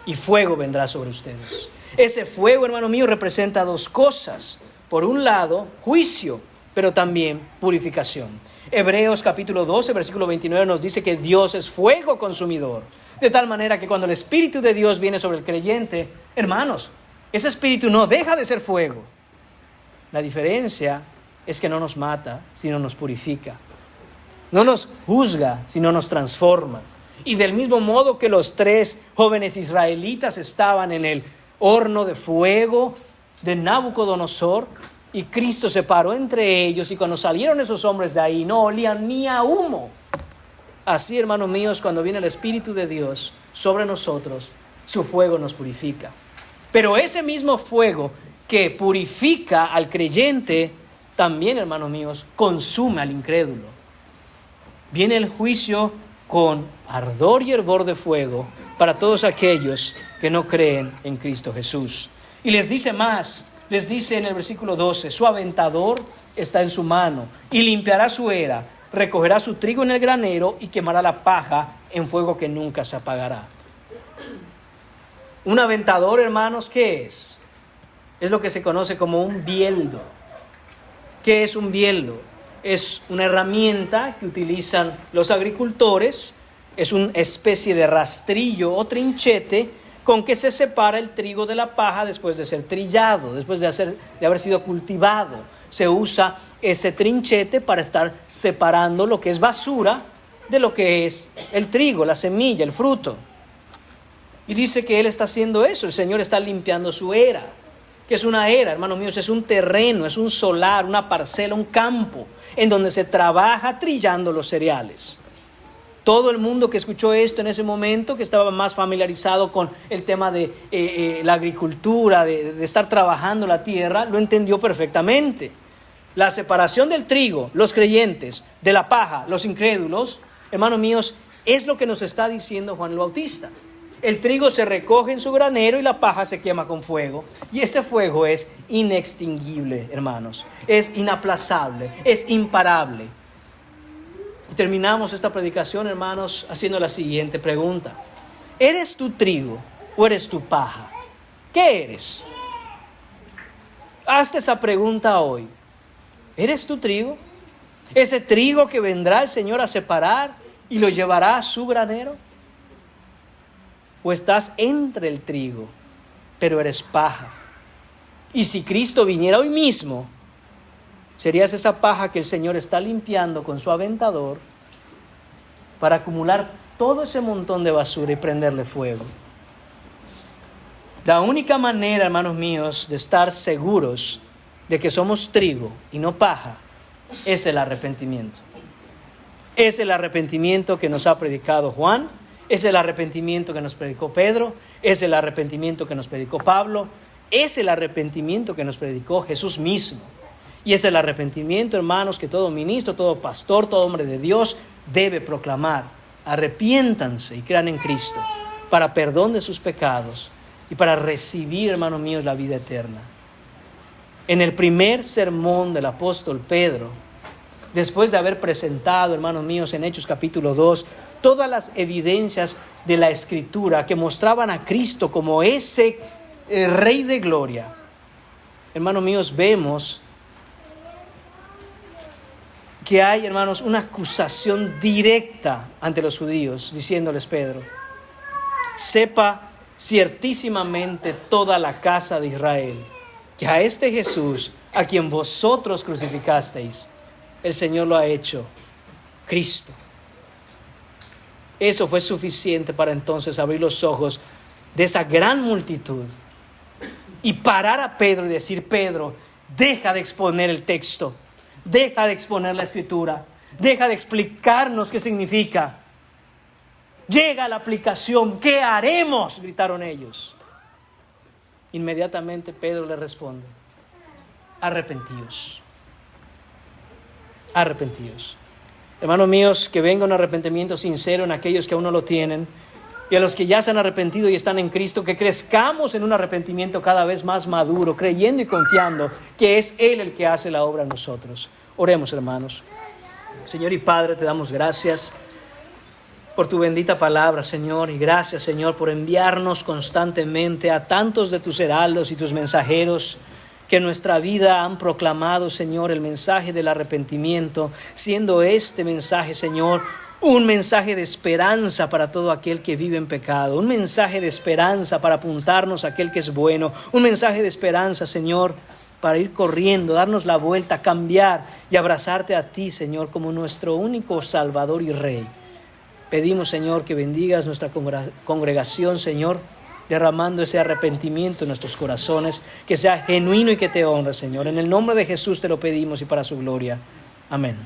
Y fuego vendrá sobre ustedes. Ese fuego, hermano mío, representa dos cosas. Por un lado, juicio, pero también purificación. Hebreos capítulo 12, versículo 29 nos dice que Dios es fuego consumidor. De tal manera que cuando el Espíritu de Dios viene sobre el creyente, hermanos, ese Espíritu no deja de ser fuego. La diferencia es que no nos mata, sino nos purifica. No nos juzga, sino nos transforma. Y del mismo modo que los 3 jóvenes israelitas estaban en el horno de fuego de Nabucodonosor, y Cristo se paró entre ellos, y cuando salieron esos hombres de ahí no olían ni a humo. Así, hermanos míos, cuando viene el Espíritu de Dios sobre nosotros, su fuego nos purifica. Pero ese mismo fuego que purifica al creyente, también, hermanos míos, consume al incrédulo. Viene el juicio con ardor y hervor de fuego para todos aquellos que no creen en Cristo Jesús. Y les dice más, les dice en el versículo 12, su aventador está en su mano y limpiará su era, recogerá su trigo en el granero y quemará la paja en fuego que nunca se apagará. Un aventador, hermanos, ¿qué es? Es lo que se conoce como un bieldo. ¿Qué es un bieldo? Es una herramienta que utilizan los agricultores, es una especie de rastrillo o trinchete con que se separa el trigo de la paja después de ser trillado, después de haber sido cultivado. Se usa ese trinchete para estar separando lo que es basura de lo que es el trigo, la semilla, el fruto. Y dice que Él está haciendo eso, el Señor está limpiando su era. ¿Qué es una era, hermanos míos? Es un terreno, es un solar, una parcela, un campo, en donde se trabaja trillando los cereales. Todo el mundo que escuchó esto en ese momento, que estaba más familiarizado con el tema de la agricultura, de estar trabajando la tierra, lo entendió perfectamente. La separación del trigo, los creyentes, de la paja, los incrédulos, hermanos míos, es lo que nos está diciendo Juan el Bautista. El trigo se recoge en su granero y la paja se quema con fuego. Y ese fuego es inextinguible, hermanos. Es inaplazable, es imparable. Y terminamos esta predicación, hermanos, haciendo la siguiente pregunta. ¿Eres tú trigo o eres tú paja? ¿Qué eres? Hazte esa pregunta hoy. ¿Eres tú trigo? ¿Ese trigo que vendrá el Señor a separar y lo llevará a su granero? ¿O estás entre el trigo, pero eres paja? Y si Cristo viniera hoy mismo, serías esa paja que el Señor está limpiando con su aventador para acumular todo ese montón de basura y prenderle fuego. La única manera, hermanos míos, de estar seguros de que somos trigo y no paja es el arrepentimiento. Es el arrepentimiento que nos ha predicado Juan, es el arrepentimiento que nos predicó Pedro, es el arrepentimiento que nos predicó Pablo, es el arrepentimiento que nos predicó Jesús mismo. Y es el arrepentimiento, hermanos, que todo ministro, todo pastor, todo hombre de Dios debe proclamar. Arrepiéntanse y crean en Cristo para perdón de sus pecados y para recibir, hermanos míos, la vida eterna. En el primer sermón del apóstol Pedro, después de haber presentado, hermanos míos, en Hechos capítulo 2, todas las evidencias de la Escritura que mostraban a Cristo como ese Rey de gloria, hermanos míos, vemos que hay, hermanos, una acusación directa ante los judíos, diciéndoles Pedro: sepa ciertísimamente toda la casa de Israel que a este Jesús a quien vosotros crucificasteis, el Señor lo ha hecho Cristo. Eso fue suficiente para entonces abrir los ojos de esa gran multitud y parar a Pedro y decir: Pedro, deja de exponer el texto, deja de exponer la escritura, deja de explicarnos qué significa. Llega a la aplicación. ¿Qué haremos?, gritaron ellos. Inmediatamente Pedro le responde: arrepentíos. Arrepentíos. Hermanos míos, que venga un arrepentimiento sincero en aquellos que aún no lo tienen, y a los que ya se han arrepentido y están en Cristo, que crezcamos en un arrepentimiento cada vez más maduro, creyendo y confiando que es Él el que hace la obra en nosotros. Oremos, hermanos. Señor y Padre, te damos gracias por tu bendita palabra, Señor, y gracias, Señor, por enviarnos constantemente a tantos de tus heraldos y tus mensajeros que en nuestra vida han proclamado, Señor, el mensaje del arrepentimiento, siendo este mensaje, Señor, un mensaje de esperanza para todo aquel que vive en pecado, un mensaje de esperanza para apuntarnos a aquel que es bueno, un mensaje de esperanza, Señor, para ir corriendo, darnos la vuelta, cambiar y abrazarte a ti, Señor, como nuestro único Salvador y Rey. Pedimos, Señor, que bendigas nuestra congregación, Señor, derramando ese arrepentimiento en nuestros corazones, que sea genuino y que te honre, Señor. En el nombre de Jesús te lo pedimos y para su gloria. Amén.